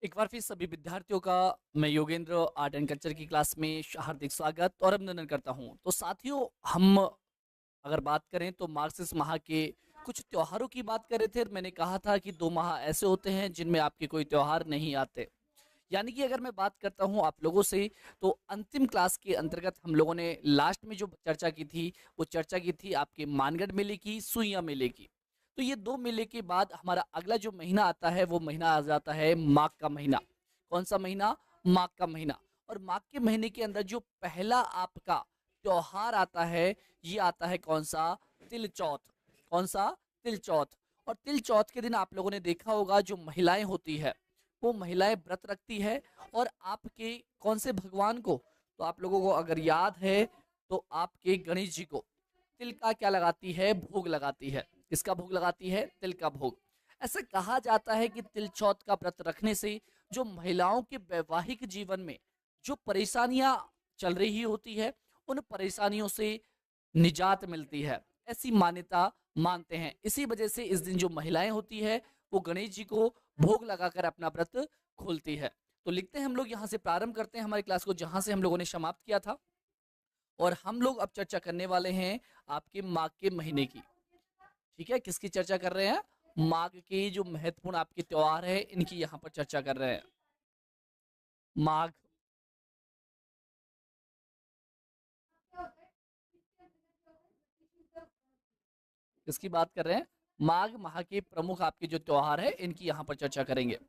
एक बार फिर सभी विद्यार्थियों का मैं योगेंद्र आर्ट एंड कल्चर की क्लास में हार्दिक स्वागत और अभिनंदन करता हूं। तो साथियों, हम अगर बात करें तो मार्क्सिस्ट माह के कुछ त्योहारों की बात कर रहे थे और मैंने कहा था कि 2 माह ऐसे होते हैं जिनमें आपके कोई त्योहार नहीं आते। यानी कि अगर मैं बात करता हूं आप लोगों से, तो अंतिम क्लास के अंतर्गत हम लोगों ने लास्ट में जो चर्चा की थी, वो चर्चा की थी आपके मानगढ़ मेले की, सुइया मेले की। तो ये 2 मेले के बाद हमारा अगला जो महीना आता है वो महीना आ जाता है माघ का महीना। कौन सा महीना? माघ का महीना। और माघ के महीने के अंदर जो पहला आपका त्योहार आता है, ये आता है कौन सा? तिल चौथ। कौन सा? तिल चौथ। और तिल चौथ के दिन आप लोगों ने देखा होगा जो महिलाएं होती है, वो महिलाएं व्रत रखती है और आपके कौन से भगवान को? तो आप लोगों को अगर याद है तो आपके गणेश जी को तिल का क्या लगाती है? भोग लगाती है। किसका भोग लगाती है? तिल का भोग। ऐसा कहा जाता है कि तिल चौथ का व्रत रखने से जो महिलाओं के वैवाहिक जीवन में जो परेशानियां चल रही होती है, उन परेशानियों से निजात मिलती है। ऐसी मान्यता मानते हैं। इसी वजह से इस दिन जो महिलाएं होती है, वो गणेश जी को भोग लगाकर अपना व्रत खोलती है। तो लिखते हैं हम लोग, यहाँ से प्रारंभ करते हैं हमारी क्लास को जहां से हम लोगों ने समाप्त किया था। और हम लोग अब चर्चा करने वाले हैं आपके माघ के महीने की। ठीक है, किसकी चर्चा कर रहे हैं? माघ के जो महत्वपूर्ण आपके त्योहार है, इनकी यहाँ पर चर्चा कर रहे हैं। माघ। किसकी बात कर रहे हैं? माघ माह के प्रमुख आपके जो त्योहार है, इनकी यहाँ पर चर्चा करेंगे।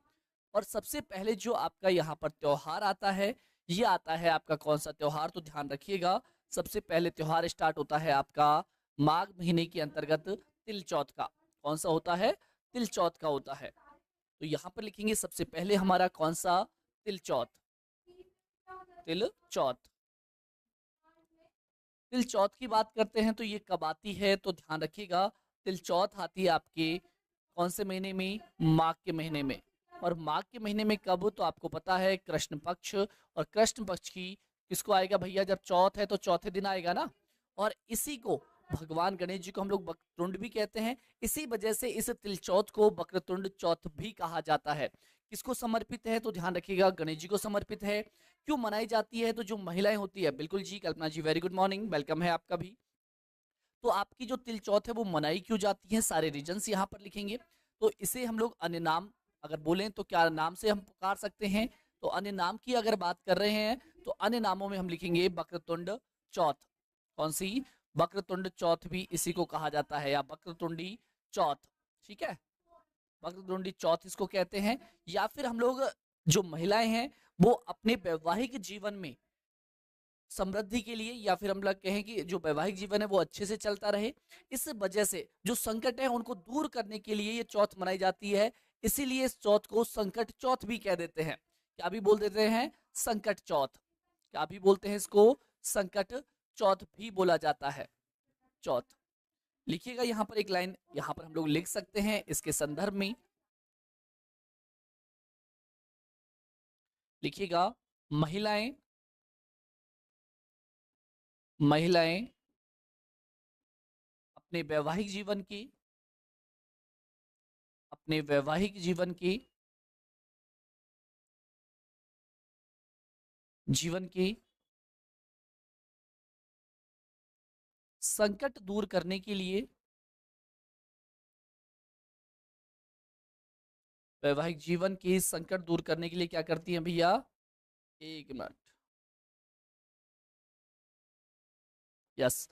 और सबसे पहले जो आपका यहाँ पर त्योहार आता है, ये आता है आपका कौन सा त्योहार? तो ध्यान रखिएगा, सबसे पहले त्योहार स्टार्ट होता है आपका माघ महीने के अंतर्गत तिल चौथ का। कौन सा होता है? तिल चौथ का होता है। तो यहाँ पर लिखेंगे सबसे पहले हमारा कौन सा? तिल चौथ। तिल चौथ। तिल चौथ की बात करते हैं तो ये कब आती है? तो ध्यान रखिएगा, तिल चौथ आती है आपके कौन से महीने में? माघ के महीने में। और माघ के महीने में कब? तो आपको पता है कृष्ण पक्ष। और कृष्ण पक्ष की किसको आएगा भैया? जब चौथ है तो चौथे दिन आएगा ना। और इसी को भगवान गणेश जी को हम लोग वक्रतुंड भी कहते हैं। इसी वजह से इस तिल चौथ को वक्रतुंड चौथ भी कहा जाता है। किसको समर्पित है? तो ध्यान रखिएगा, गणेश जी को समर्पित है। क्यों मनाई जाती है? तो जो महिलाएं होती है, बिल्कुल जी कल्पना जी, वेरी गुड मॉर्निंग, वेलकम है आपका भी। तो आपकी जो तिल चौथ है वो मनाई क्यों जाती है, सारे रीजन्स यहाँ पर लिखेंगे। तो इसे हम लोग अन्य नाम अगर बोलें तो क्या नाम से हम पुकार सकते हैं? तो अन्य नाम की अगर बात कर रहे हैं तो अन्य नामों में हम लिखेंगे वक्रतुंड चौथ। कौन सी? वक्रतुंड चौथ भी इसी को कहा जाता है, या वक्रतुंडी चौथ। ठीक है, वक्रतुंडी चौथ इसको कहते हैं। या फिर हम लोग जो महिलाएं हैं, वो अपने वैवाहिक जीवन में समृद्धि के लिए, या फिर हम लोग कहें कि जो वैवाहिक जीवन है वो अच्छे से चलता रहे, इस वजह से जो संकट है उनको दूर करने के लिए ये चौथ मनाई जाती है। इसीलिए इस चौथ को संकट चौथ भी कह देते हैं। क्या भी बोल देते हैं? संकट चौथ। क्या भी बोलते हैं इसको? संकट चौथ भी बोला जाता है। चौथ। लिखिएगा यहाँ पर एक लाइन, यहाँ पर हम लोग लिख सकते हैं इसके संदर्भ में। लिखिएगा, महिलाएं महिलाएं अपने वैवाहिक जीवन की अपने वैवाहिक जीवन की संकट दूर करने के लिए, वैवाहिक जीवन के संकट दूर करने के लिए क्या करती हैं भैया? एक मिनट। यस,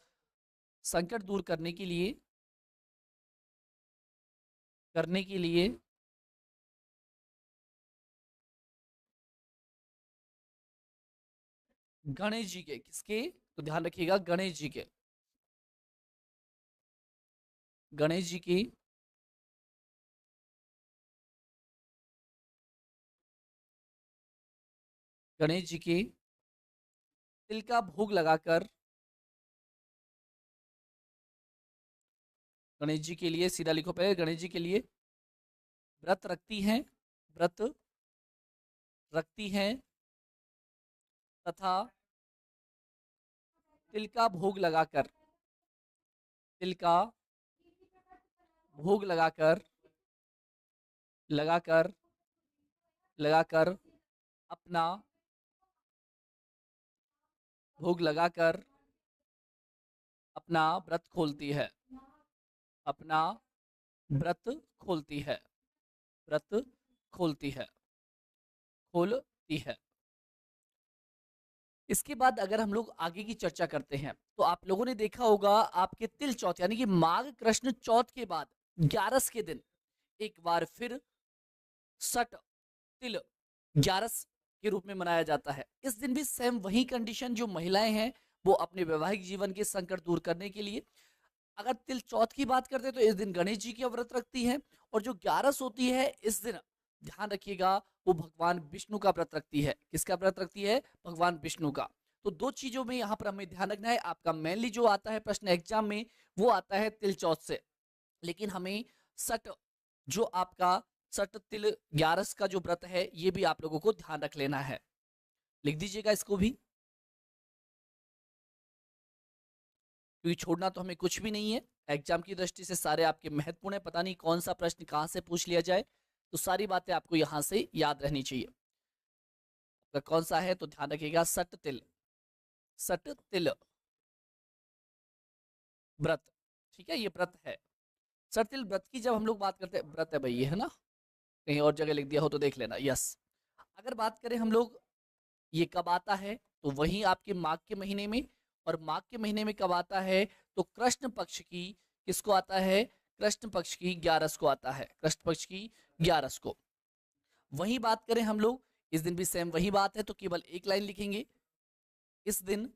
संकट दूर करने के लिए गणेश जी के, किसके? तो ध्यान रखिएगा, गणेश जी की गणेश जी की तिल का भोग लगाकर, गणेश जी के लिए सीधा लिखो पहले, गणेश जी के लिए व्रत रखती हैं, व्रत रखती हैं तथा तिल का भोग लगाकर, तिल का भोग लगाकर लगाकर लगाकर अपना भोग लगाकर अपना व्रत खोलती है, अपना व्रत खोलती है, व्रत खोलती है, खोलती है। इसके बाद अगर हम लोग आगे की चर्चा करते हैं तो आप लोगों ने देखा होगा आपके तिल चौथ यानी कि माघ कृष्ण चौथ के बाद 11 के दिन एक बार फिर सट तिल 11 के रूप में मनाया जाता है। इस दिन भी सेम वही कंडीशन, जो महिलाएं हैं वो अपने वैवाहिक जीवन के संकट दूर करने के लिए, अगर तिल चौथ की बात करते हैं तो इस दिन गणेश जी की व्रत रखती हैं, और जो 11 होती है इस दिन ध्यान रखिएगा वो भगवान विष्णु का व्रत रखती है। किसका व्रत रखती है? भगवान विष्णु का। तो दो चीजों में यहाँ पर हमें ध्यान रखना है। आपका मेनली जो आता है प्रश्न एग्जाम में वो आता है तिल चौथ से, लेकिन हमें सट जो आपका सट तिल 11 का जो व्रत है ये भी आप लोगों को ध्यान रख लेना है। लिख दीजिएगा इसको भी, क्योंकि छोड़ना तो हमें कुछ भी नहीं है। एग्जाम की दृष्टि से सारे आपके महत्वपूर्ण है, पता नहीं कौन सा प्रश्न कहां से पूछ लिया जाए, तो सारी बातें आपको यहां से याद रहनी चाहिए। तो कौन सा है तो ध्यान रखिएगा, सट तिल, सट तिल व्रत। ठीक है, ये व्रत है। सट तिल व्रत की जब हम लोग बात करते हैं, व्रत है भाई ये, है ना, कहीं और जगह लिख दिया हो तो देख लेना। यस, अगर बात करें हम लोग ये कब आता है तो वही आपके माघ के महीने में, और माघ के महीने में कब आता है तो कृष्ण पक्ष की, किसको आता है? कृष्ण पक्ष की 11 को आता है, कृष्ण पक्ष की 11 को। वही बात करें हम लोग, इस दिन भी सेम वही बात है, तो केवल एक लाइन लिखेंगे, इस दिन,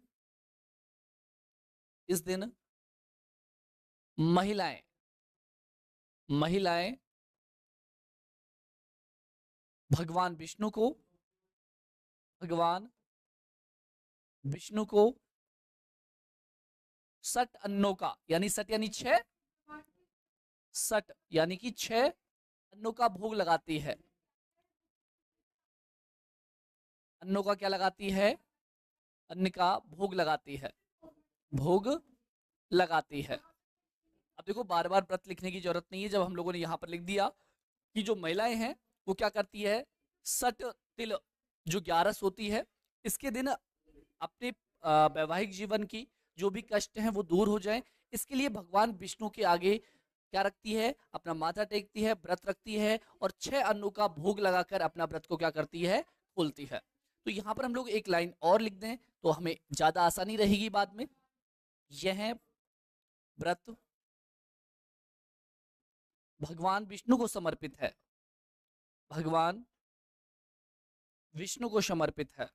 इस दिन महिलाएं, महिलाएं भगवान विष्णु को, भगवान विष्णु को सट अन्नों का, यानी सट यानी 6, सट यानी कि 6 अन्नों का भोग लगाती है। अन्नों का क्या लगाती है? अन्न का भोग लगाती है, भोग लगाती है। अब देखो बार बार व्रत लिखने की जरूरत नहीं है, जब हम लोगों ने यहाँ पर लिख दिया कि जो महिलाएं हैं वो क्या करती है, सट तिल जो 11 होती है इसके दिन अपने वैवाहिक जीवन की जो भी कष्ट हैं वो दूर हो जाएं, इसके लिए भगवान विष्णु के आगे क्या रखती है? अपना माथा टेकती है, व्रत रखती है, और 6 अन्नों का भोग लगाकर अपना व्रत को क्या करती है? खोलती है। तो यहाँ पर हम लोग एक लाइन और लिख दें तो हमें ज्यादा आसानी रहेगी बाद में। यह व्रत भगवान विष्णु को समर्पित है, भगवान विष्णु को समर्पित है,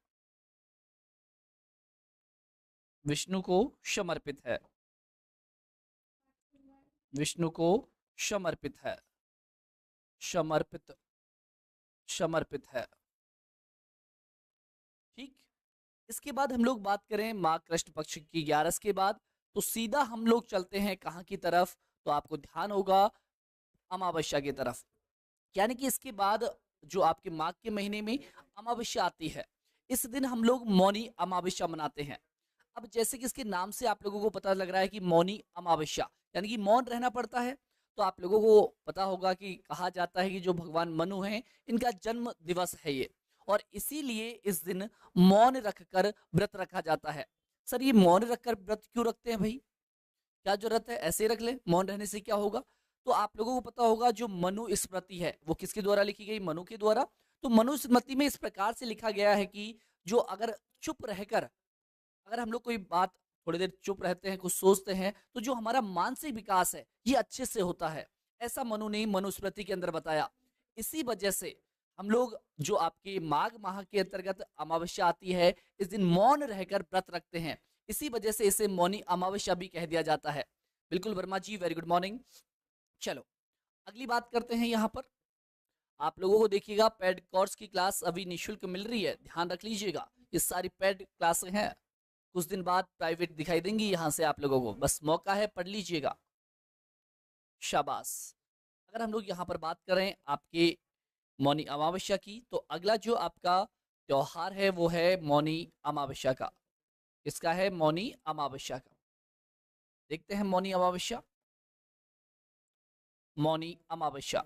विष्णु को समर्पित है, विष्णु को समर्पित है, समर्पित, समर्पित है। ठीक, इसके बाद हम लोग बात करें माँ कृष्ण पक्ष की 11 के बाद, तो सीधा हम लोग चलते हैं कहाँ की तरफ, तो आपको ध्यान होगा अमावस्या की तरफ। यानी कि इसके बाद जो आपके माघ के महीने में अमावस्या आती है, इस दिन हम लोग मौनी अमावस्या मनाते हैं। अब जैसे कि इसके नाम से आप लोगों को पता लग रहा है कि मौनी अमावस्या यानी कि मौन रहना पड़ता है, तो आप लोगों को पता होगा कि कहा जाता है कि जो भगवान मनु हैं इनका जन्म दिवस है ये, और इसीलिए इस दिन मौन रखकर व्रत रखा जाता है। सर ये मौन रखकर व्रत क्यों रखते हैं भाई, क्या जरूरत है, ऐसे ही रख ले, मौन रहने से क्या होगा? तो आप लोगों को पता होगा जो मनु स्मृति है वो किसके द्वारा लिखी गई? मनु के द्वारा। तो मनु स्मृति में इस प्रकार से लिखा गया है कि जो अगर चुप रहकर, अगर हम लोग कोई बात थोड़ी देर चुप रहते हैं, कुछ सोचते हैं, तो जो हमारा मानसिक विकास है ये अच्छे से होता है, ऐसा मनु ने मनुस्मृति के अंदर बताया। इसी वजह से हम लोग जो आपके माघ माह के अंतर्गत अमावस्या आती है इस दिन मौन रहकर व्रत रखते हैं, इसी वजह से इसे मौनी अमावस्या भी कह दिया जाता है। बिल्कुल वर्मा जी, वेरी गुड मॉर्निंग। चलो अगली बात करते हैं। यहाँ पर आप लोगों को देखिएगा पेड कोर्स की क्लास अभी निशुल्क मिल रही है, ध्यान रख लीजिएगा। ये सारी पेड क्लासें हैं, कुछ दिन बाद प्राइवेट दिखाई देंगी, यहाँ से आप लोगों को बस मौका है, पढ़ लीजिएगा। शाबाश। अगर हम लोग यहाँ पर बात करें आपके मौनी अमावस्या की, तो अगला जो आपका त्योहार है वो है मौनी अमावस्या का। इसका है मौनी अमावस्या का, देखते हैं मौनी अमावस्या। मौनी अमावस्या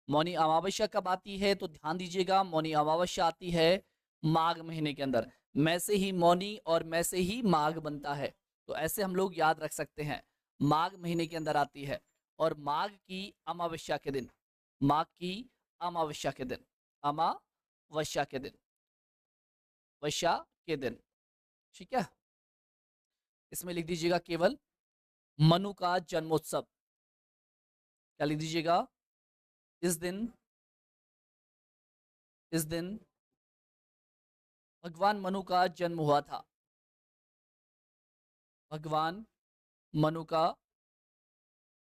मौनी अमावस्या कब आती है? तो ध्यान दीजिएगा, मौनी अमावस्या आती है माघ महीने के अंदर। मैं से ही मौनी और मैं से ही माघ बनता है, तो ऐसे हम लोग याद रख सकते हैं। माघ महीने के अंदर आती है और माघ की अमावस्या के दिन, माघ की अमावस्या के दिन, अमावस्या के दिन, वस्या के दिन, ठीक है। इसमें लिख दीजिएगा केवल मनु का जन्मोत्सव। क्या लिख दीजिएगा? इस दिन, इस दिन भगवान मनु का जन्म हुआ था। भगवान मनु का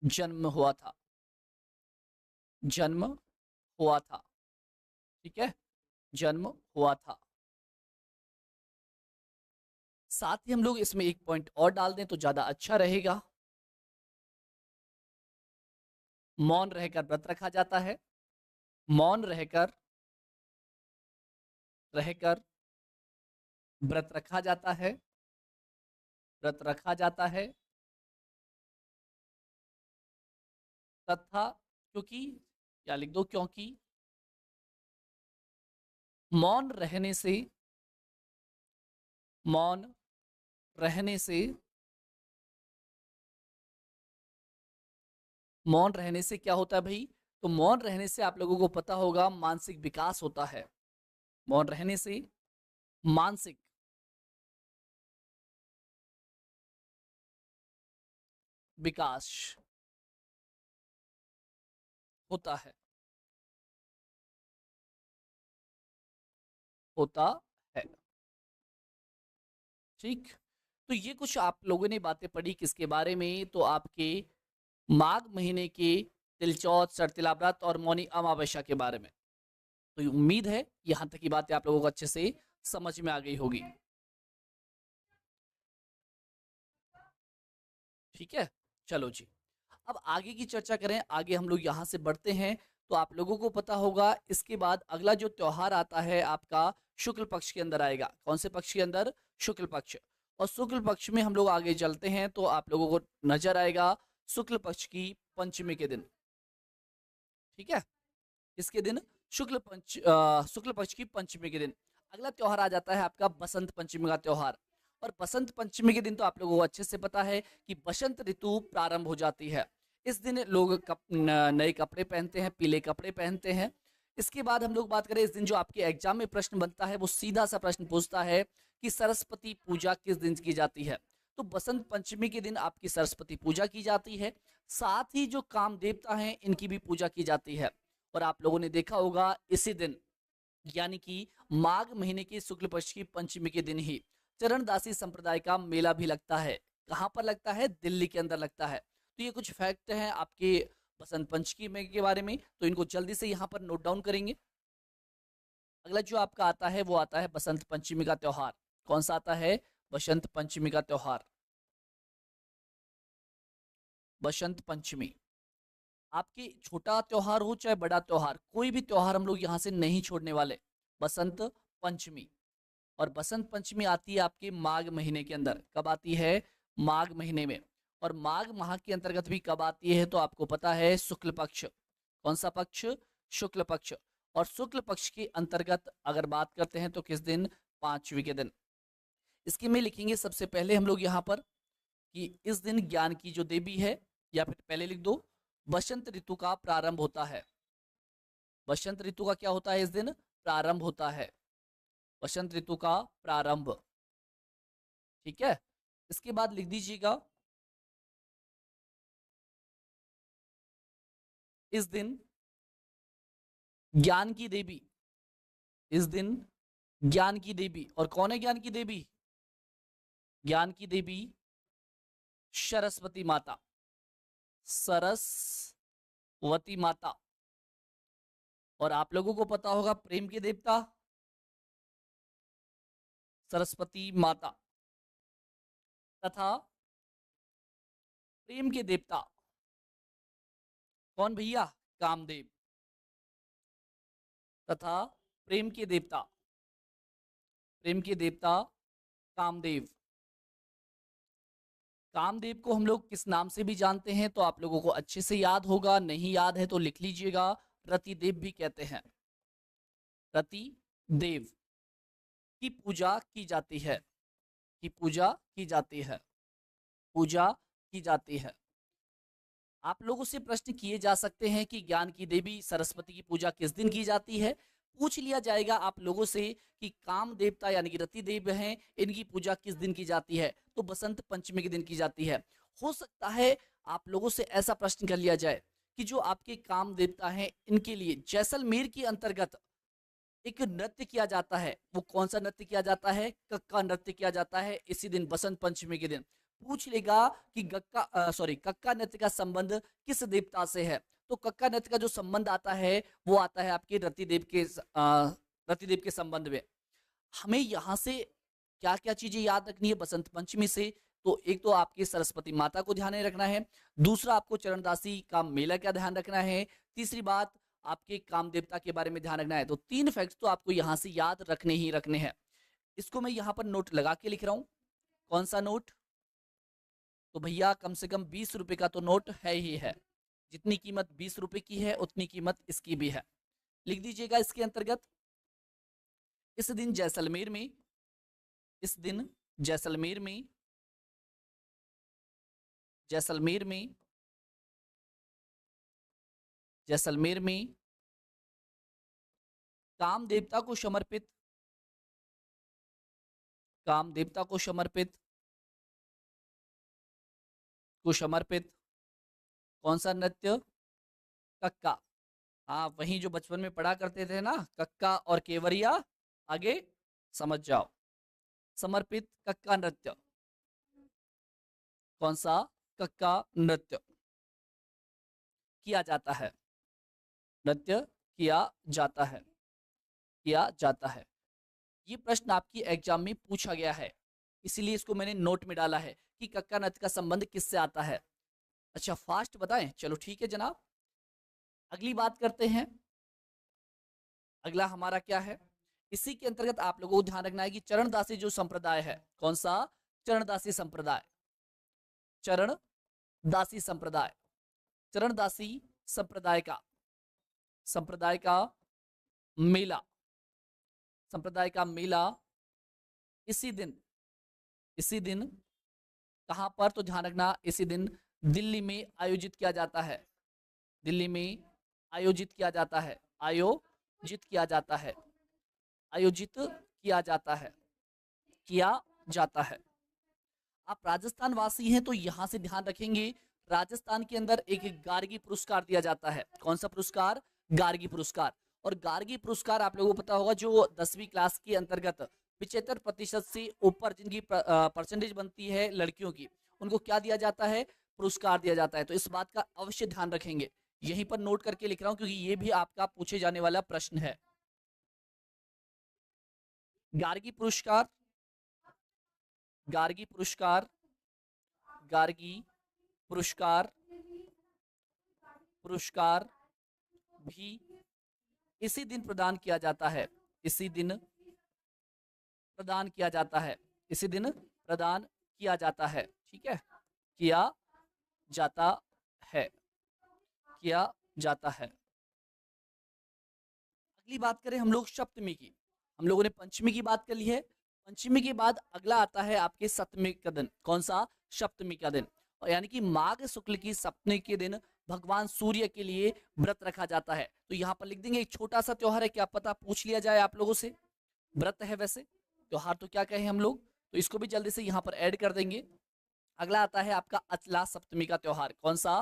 जन्म हुआ था, जन्म हुआ था, ठीक है, जन्म हुआ था। साथ ही हम लोग इसमें एक पॉइंट और डाल दें तो ज्यादा अच्छा रहेगा। मौन रहकर व्रत रखा जाता है, मौन रहकर, रहकर व्रत रखा जाता है, व्रत रखा जाता है तथा, क्योंकि, या लिख दो क्योंकि, मौन रहने से, मौन रहने से, मौन रहने से क्या होता है भाई? तो मौन रहने से आप लोगों को पता होगा मानसिक विकास होता है। मौन रहने से मानसिक विकास होता है, होता है, ठीक। तो ये कुछ आप लोगों ने बातें पढ़ी किसके बारे में? तो आपके माघ महीने के तिलचौथ, सरतिला व्रत और मौनी अमावस्या के बारे में। तो उम्मीद है यहां तक की बातें आप लोगों को अच्छे से समझ में आ गई होगी, ठीक है। चलो जी, अब आगे की चर्चा करें। आगे हम लोग यहाँ से बढ़ते हैं। तो आप लोगों को पता होगा इसके बाद अगला जो त्योहार आता है आपका शुक्ल पक्ष के अंदर आएगा। कौन से पक्ष के अंदर? शुक्ल पक्ष। और शुक्ल पक्ष में हम लोग आगे चलते हैं तो आप लोगों को नजर आएगा शुक्ल पक्ष की पंचमी के दिन, ठीक है। इसके दिन शुक्ल पक्ष की पंचमी के दिन अगला त्योहार आ जाता है आपका बसंत पंचमी का त्योहार। और बसंत पंचमी के दिन तो आप लोगों को अच्छे से पता है कि बसंत ऋतु प्रारंभ हो जाती है। इस दिन लोग नए कपड़े पहनते हैं, पीले कपड़े पहनते हैं। इसके बाद हम लोग बात करें, इस दिन जो आपके एग्जाम में प्रश्न बनता है वो सीधा सा प्रश्न पूछता है कि सरस्वती पूजा किस दिन की जाती है? तो बसंत पंचमी के दिन आपकी सरस्वती पूजा की जाती है। साथ ही जो काम देवता हैं इनकी भी पूजा की जाती है। और आप लोगों ने देखा होगा इसी दिन, यानी कि माघ महीने की शुक्ल पक्ष की पंचमी के दिन ही चरणदासी संप्रदाय का मेला भी लगता है। कहां पर लगता है? दिल्ली के अंदर लगता है। तो ये कुछ फैक्ट हैं आपके बसंत पंचमी के बारे में, तो इनको जल्दी से यहाँ पर नोट डाउन करेंगे। अगला जो आपका आता है वो आता है बसंत पंचमी का त्योहार। कौन सा आता है? बसंत पंचमी का त्योहार। बसंत पंचमी आपके छोटा त्योहार हो चाहे बड़ा त्योहार, कोई भी त्योहार हम लोग यहाँ से नहीं छोड़ने वाले। बसंत पंचमी। और बसंत पंचमी आती है आपके माघ महीने के अंदर। कब आती है? माघ महीने में। और माघ माह के अंतर्गत भी कब आती है? तो आपको पता है शुक्ल पक्ष। कौन सा पक्ष? शुक्ल पक्ष। और शुक्ल पक्ष के अंतर्गत अगर बात करते हैं तो किस दिन? पांचवी के दिन। इसके में लिखेंगे सबसे पहले हम लोग यहाँ पर कि इस दिन ज्ञान की जो देवी है, या फिर पहले लिख दो बसंत ऋतु का प्रारंभ होता है। बसंत ऋतु का क्या होता है? इस दिन प्रारंभ होता है। बसंत ऋतु का प्रारंभ, ठीक है। इसके बाद लिख दीजिएगा इस दिन ज्ञान की देवी, इस दिन ज्ञान की देवी। और कौन है ज्ञान की देवी? ज्ञान की देवी सरस्वती माता। सरस्वती माता। और आप लोगों को पता होगा प्रेम के देवता सरस्वती माता तथा प्रेम के देवता कौन भैया? कामदेव। तथा प्रेम के देवता, प्रेम के देवता कामदेव। कामदेव को हम लोग किस नाम से भी जानते हैं? तो आप लोगों को अच्छे से याद होगा, नहीं याद है तो लिख लीजिएगा, रतिदेव भी कहते हैं। रतिदेव की पूजा की जाती है, की पूजा की जाती है, पूजा की जाती है। आप लोगों से प्रश्न किए जा सकते हैं कि ज्ञान की देवी सरस्वती की पूजा किस दिन की जाती है। पूछ लिया जाएगा आप लोगों से कि काम देवता यानी कि रति देव हैं, इनकी पूजा किस दिन की जाती है, तो बसंत पंचमी के दिन की जाती है। हो सकता है आप लोगों से ऐसा प्रश्न कर लिया जाए कि जो आपके काम देवता हैं इनके लिए जैसलमेर के अंतर्गत एक नृत्य किया जाता है, वो कौन सा नृत्य किया जाता है, कक्का नृत्य किया जाता है इसी दिन बसंत पंचमी के दिन। पूछ लेगा कि कक्का नृत्य का संबंध किस देवता से है, तो कक्का नृत्य का जो संबंध आता है वो आता है आपके रतिदेव के संबंध में। हमें यहाँ से क्या क्या चीजें याद रखनी है बसंत पंचमी से, तो एक तो आपकी सरस्वती माता को ध्यान में रखना है, दूसरा आपको चरणदासी का मेला का ध्यान रखना है, तीसरी बात आपके काम देवता के बारे में ध्यान रखना है। तो 3 फैक्ट्स तो आपको यहाँ से याद रखने ही रखने हैं। इसको मैं यहाँ पर नोट लगा के लिख रहा हूँ। कौन सा नोट, तो भैया कम से कम 20 रुपए का तो नोट है ही है। जितनी कीमत 20 रुपए की है उतनी कीमत इसकी भी है। लिख दीजिएगा इसके अंतर्गत, इस दिन जैसलमेर में, इस दिन जैसलमेर में, जैसलमेर में, जैसलमेर में काम देवता को समर्पित, काम देवता को समर्पित, को समर्पित कौन सा नृत्य, कक्का। हाँ वही जो बचपन में पढ़ा करते थे ना, कक्का और केवरिया, आगे समझ जाओ। समर्पित कक्का नृत्य, कौन सा, कक्का नृत्य किया जाता है, नृत्य किया जाता है, किया जाता है। ये प्रश्न आपकी एग्जाम में पूछा गया है, इसीलिए इसको मैंने नोट में डाला है कि कक्का नृत्य का संबंध किससे आता है। अच्छा फास्ट बताएं, चलो ठीक है जनाब। अगली बात करते हैं, अगला हमारा क्या है, इसी के अंतर्गत आप लोगों को ध्यान रखना है कि चरणदासी जो संप्रदाय है, कौन सा, चरणदासी संप्रदाय, चरणदासी संप्रदाय, चरणदासी संप्रदाय का, संप्रदाय का मेला, संप्रदाय का मेला इसी दिन, इसी दिन कहां पर, तो ध्यान रखना इसी दिन दिल्ली में आयोजित किया जाता है, दिल्ली में आयोजित किया जाता है, आयोजित किया जाता है, आयोजित किया जाता है, किया जाता है। आप राजस्थान वासी हैं तो यहां से ध्यान रखेंगे, राजस्थान के अंदर एक गार्गी पुरस्कार दिया जाता है। कौन सा पुरस्कार, गार्गी पुरस्कार। और गार्गी पुरस्कार आप लोगों को पता होगा जो 10वीं क्लास के अंतर्गत 75% से ऊपर जिनकी परसेंटेज बनती है लड़कियों की, उनको क्या दिया जाता है, पुरस्कार दिया जाता है। तो इस बात का अवश्य ध्यान रखेंगे, यहीं पर नोट करके लिख रहा हूं क्योंकि ये भी आपका पूछे जाने वाला प्रश्न है। गार्गी पुरस्कार, गार्गी पुरस्कार, गार्गी पुरस्कार, पुरस्कार भी इसी दिन प्रदान किया जाता है, इसी दिन प्रदान किया जाता है, इसी दिन प्रदान किया जाता है, ठीक है, किया जाता है, किया जाता है। अगली बात करें हम लोग सप्तमी की, हम लोगों ने पंचमी की बात कर ली है, पंचमी के बाद अगला आता है आपके सप्तमी का दिन। कौन सा, सप्तमी का दिन। और यानी कि माघ शुक्ल की सप्तमी के दिन भगवान सूर्य के लिए व्रत रखा जाता है। तो यहाँ पर लिख देंगे एक छोटा सा त्योहार है, क्या पता पूछ लिया जाए आप लोगों से, व्रत है वैसे त्योहार तो क्या कहें हम लोग, तो इसको भी जल्दी से यहाँ पर ऐड कर देंगे। अगला आता है आपका अचला सप्तमी का त्योहार। कौन सा,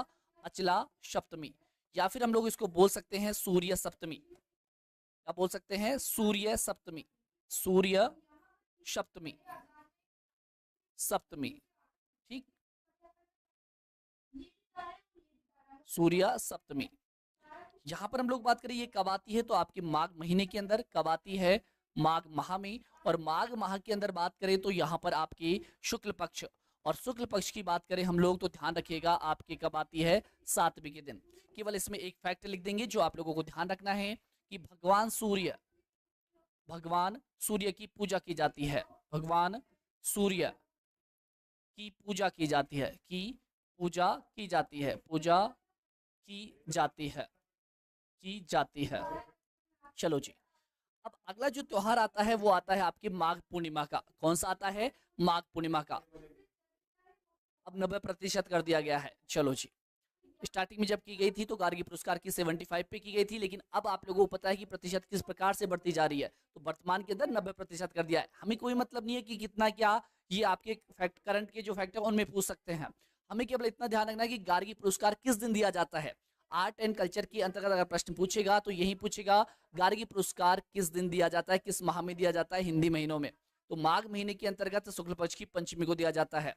अचला सप्तमी, या फिर हम लोग इसको बोल सकते हैं सूर्य सप्तमी। क्या बोल सकते हैं, सूर्य सप्तमी, सूर्य सप्तमी, सप्तमी, ठीक, सूर्य सप्तमी। यहां पर हम लोग बात करें ये कब आती है, तो आपके माघ महीने के अंदर कब आती है, माघ माह में। और माघ माह के अंदर बात करें तो यहाँ पर आपकी शुक्ल पक्ष, और शुक्ल पक्ष की बात करें हम लोग तो ध्यान रखिएगा आपकी कब आती है, 7वीं के दिन। केवल इसमें एक फैक्ट लिख देंगे जो आप लोगों को ध्यान रखना है कि भगवान सूर्य, भगवान सूर्य की पूजा की जाती है, भगवान सूर्य की पूजा की जाती है, की पूजा की जाती है, पूजा की जाती है। की जाती है। चलो जी, अब अगला जो त्योहार आता है वो आता है आपकी माघ पूर्णिमा का। कौन सा आता है? माघ पूर्णिमा का। अब 90% कर दिया गया है। चलो जी, स्टार्टिंग में जब की गई थी तो गार्गी पुरस्कार की 75 पे की गई थी, लेकिन अब आप लोगों को पता है कि प्रतिशत किस प्रकार से बढ़ती जा रही है। तो वर्तमान के अंदर 90% कर दिया है। हमें कोई मतलब नहीं है कि कितना क्या, ये आपके फैक्ट करंट के जो फैक्ट है उनमें पूछ सकते हैं। हमें केवल इतना ध्यान रखना है कि गार्गी पुरस्कार किस दिन दिया जाता है। आर्ट एंड कल्चर के अंतर्गत अगर प्रश्न पूछेगा तो यही पूछेगा गार्गी पुरस्कार किस दिन दिया जाता है, किस माह में दिया जाता है, हिंदी महीनों में। तो माघ महीने के अंतर्गत शुक्ल पक्ष की पंचमी को दिया जाता है।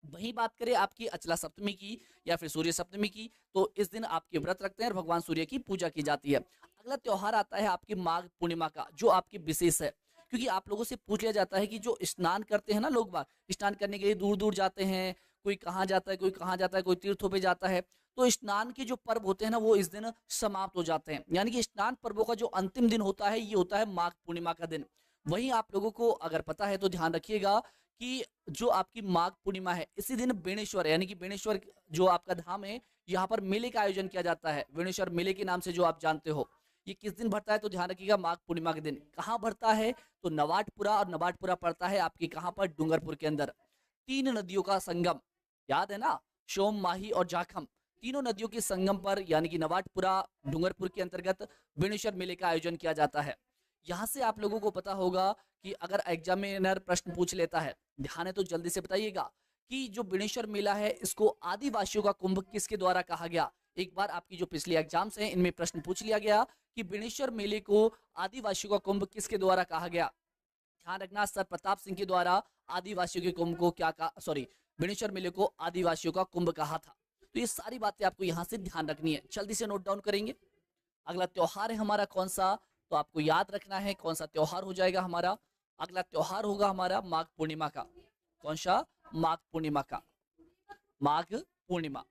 वहीं बात करें आपकी अचला सप्तमी की या फिर सूर्य सप्तमी की, तो इस दिन आपके व्रत रखते हैं और भगवान सूर्य की पूजा की जाती है। अगला त्योहार आता है आपकी माघ पूर्णिमा का, जो आपकी विशेष है, क्योंकि आप लोगों से पूछ लिया जाता है कि जो स्नान करते हैं ना लोग बाग, स्नान करने के लिए दूर दूर जाते हैं, कोई कहाँ जाता है, कोई कहाँ जाता है, कोई तीर्थों पे जाता है, तो स्नान के जो पर्व होते हैं ना वो इस दिन समाप्त हो जाते हैं। यानी कि स्नान पर्वों का जो अंतिम दिन होता है ये होता है माघ पूर्णिमा का दिन। वहीं आप लोगों को अगर पता है तो ध्यान रखिएगा कि जो आपकी माघ पूर्णिमा है इसी दिन बेणेश्वर यानी कि बेणेश्वर जो आपका धाम है, यहाँ पर मेले का आयोजन किया जाता है, बेणेश्वर मेले के नाम से जो आप जानते हो। ये किस दिन भरता है तो ध्यान रखिएगा, माघ पूर्णिमा के दिन। कहाँ भरता है? तो नवाटपुरा, और नवाटपुरा पड़ता है आपके कहाँ पर? डूंगरपुर के अंदर। तीन नदियों का संगम, याद है ना, सोम, माही और जाखम, तीनों नदियों के संगम पर यानी कि नवाटपुरा डूंगरपुर के अंतर्गत बेणेश्वर मेले का आयोजन किया जाता है। यहाँ से आप लोगों को पता होगा कि अगर एग्जामिनर प्रश्न पूछ लेता है, ध्यान है तो जल्दी से बताइएगा कि जो बेणेश्वर मेला है इसको आदिवासियों का कुंभ किसके द्वारा कहा गया। एक बार आपकी जो पिछली एग्जाम्स हैं इनमें प्रश्न पूछ लिया गया कि बेणेश्वर मेले को आदिवासियों का कुंभ किसके द्वारा कहा गया। ध्यान रखना, सर प्रताप सिंह के द्वारा आदिवासियों के कुंभ को क्या कहा, सॉरी, बेणेश्वर मेले को आदिवासियों का कुंभ कहा था। तो ये सारी बातें आपको यहाँ से ध्यान रखनी है, जल्दी से नोट डाउन करेंगे। अगला त्योहार है हमारा कौन सा, तो आपको याद रखना है कौन सा त्योहार हो जाएगा हमारा। अगला त्योहार होगा हमारा माघ पूर्णिमा का। कौन सा? माघ पूर्णिमा का, माघ पूर्णिमा।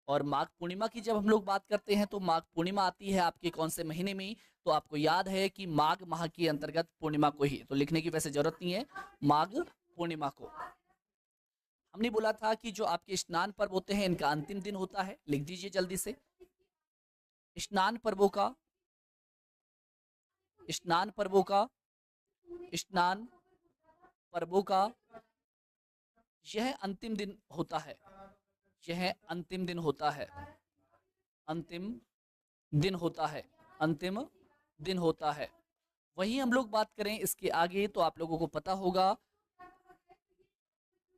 और माघ पूर्णिमा की जब हम लोग बात करते हैं तो माघ पूर्णिमा आती है आपके कौन से महीने में? तो आपको याद है कि माघ माह के अंतर्गत पूर्णिमा को ही, तो लिखने की वैसे जरूरत नहीं है, माघ पूर्णिमा को। हमने बोला था कि जो आपके स्नान पर्व होते हैं इनका अंतिम दिन होता है, लिख दीजिए जल्दी से। स्नान पर्वों का, स्नान पर्वों का, स्नान पर्वों का यह अंतिम दिन होता है, यह अंतिम दिन होता है, अंतिम दिन होता है, अंतिम दिन होता है। वहीं हम लोग बात करें इसके आगे तो आप लोगों को पता होगा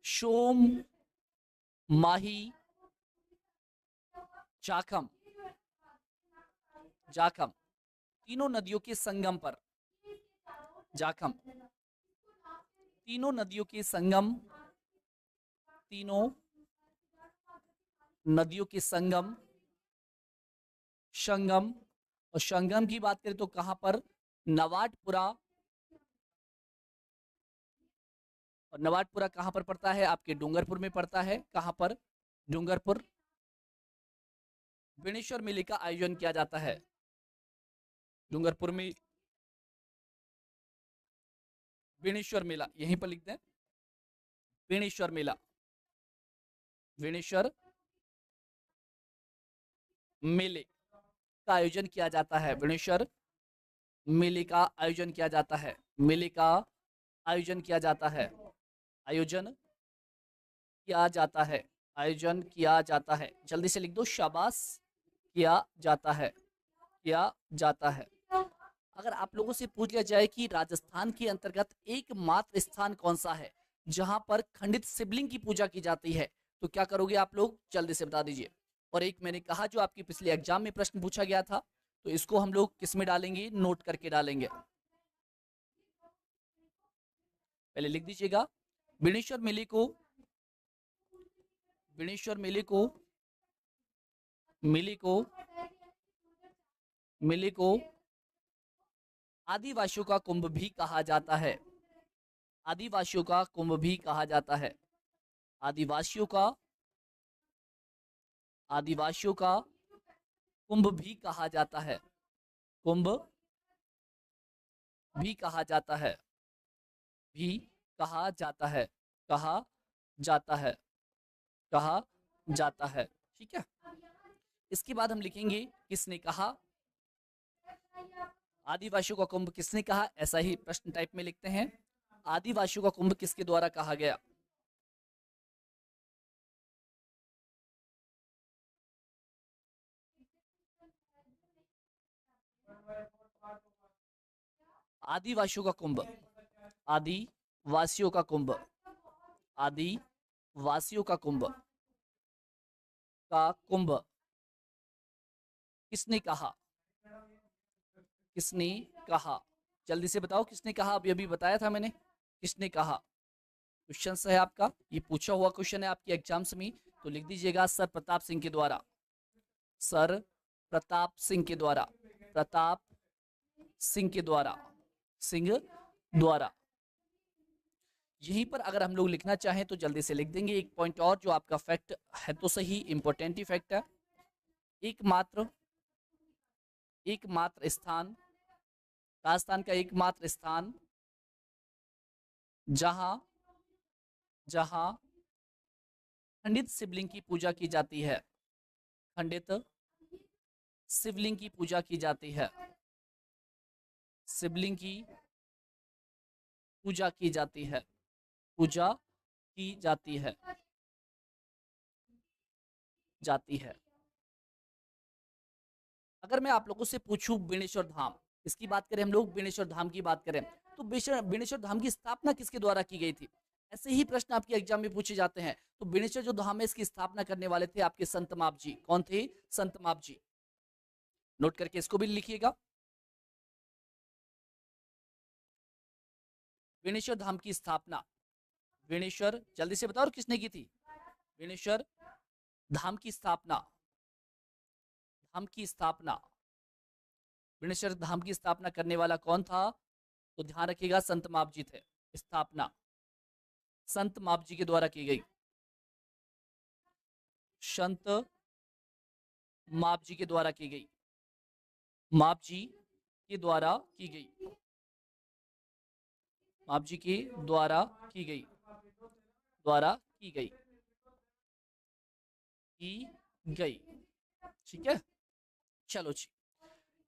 सोम, माही, जाखम, जाखम, तीनों नदियों के संगम पर, जाखम, तीनों नदियों के संगम, तीनों नदियों के संगम, संगम, और संगम की बात करें तो कहां पर? नवाटपुरा। और नवाटपुरा कहां पर पड़ता है? आपके डूंगरपुर में पड़ता है। कहां पर? डूंगरपुर। बेणेश्वर मेले का आयोजन किया जाता है डूंगरपुर में, बेणेश्वर मेला, यहीं पर लिखते हैं बेणेश्वर मेला, बेणेश्वर मेले का आयोजन किया जाता है, बेणेश्वर मेले का आयोजन किया जाता है, मेले का आयोजन किया जाता है, आयोजन किया जाता है, आयोजन किया जाता है, जल्दी से लिख दो, शाबाश, किया जाता है, किया जाता है। अगर आप लोगों से पूछ लिया जाए कि राजस्थान के अंतर्गत एकमात्र स्थान कौन सा है जहां पर खंडित शिवलिंग की पूजा की जाती है, तो क्या करोगे आप लोग? जल्दी से बता दीजिए। और एक मैंने कहा जो आपकी पिछले एग्जाम में प्रश्न पूछा गया था, तो इसको हम लोग किस में डालेंगे? नोट करके डालेंगे। पहले लिख दीजिएगा, बेणेश्वर मेले को, बेणेश्वर मेले को, मेले को, मेले को आदिवासियों का कुंभ भी कहा जाता है, आदिवासियों का कुंभ भी कहा जाता है, आदिवासियों का, आदिवासियों का कुंभ भी कहा जाता है, कुंभ भी कहा जाता है, भी कहा जाता है, कहा जाता है, कहा जाता है। ठीक है, इसके बाद हम लिखेंगे किसने कहा, आदिवासियों का कुंभ किसने कहा, ऐसा ही प्रश्न टाइप में लिखते हैं, आदिवासियों का कुंभ किसके द्वारा कहा गया। आदिवासियों का कुंभ, आदिवासियों का कुंभ, आदिवासियों का कुंभ, का कुंभ किसने कहा, किसने कहा, जल्दी से बताओ किसने कहा, अभी अभी बताया था मैंने, किसने कहा। क्वेश्चन है आपका, ये पूछा हुआ क्वेश्चन है आपके एग्जाम्स में, तो लिख दीजिएगा सर प्रताप सिंह के द्वारा, सर प्रताप सिंह के द्वारा, प्रताप सिंह के द्वारा, सिंह द्वारा। यहीं पर अगर हम लोग लिखना चाहें तो जल्दी से लिख देंगे एक पॉइंट और, जो आपका फैक्ट है तो सही, इंपॉर्टेंट ही फैक्ट है। एकमात्र, एकमात्र स्थान, राजस्थान का एकमात्र स्थान जहां, जहां खंडित शिवलिंग की पूजा की जाती है, खंडित शिवलिंग की पूजा की जाती है, शिवलिंग की पूजा की जाती है, पूजा की जाती है, जाती है। अगर मैं आप लोगों से पूछूं बेणेश्वर धाम, इसकी बात करें हम लोग, बेणेश्वर धाम की बात करें, तो बेणेश्वर धाम की स्थापना किसके द्वारा की गई थी, ऐसे ही प्रश्न आपके एग्जाम में पूछे जाते हैं। तो बेणेश्वर जो धाम है इसकी स्थापना करने वाले थे आपके संत माप जी, कौन थे, संत माप जी, नोट करके इसको भी लिखिएगा। बेणेश्वर धाम की स्थापना, बेणेश्वर जल्दी से बताओ किसने की थी, बेणेश्वर धाम की स्थापना, धाम की स्थापना, बेणेश्वर धाम की स्थापना करने वाला कौन था, तो ध्यान रखिएगा संत माप जी थे। स्थापना संत माप जी के द्वारा की गई, संत माप जी के द्वारा की गई, माप जी के द्वारा की गई, माप जी के द्वारा की गई, द्वारा की गई, की गई, ठीक है। चलो जी,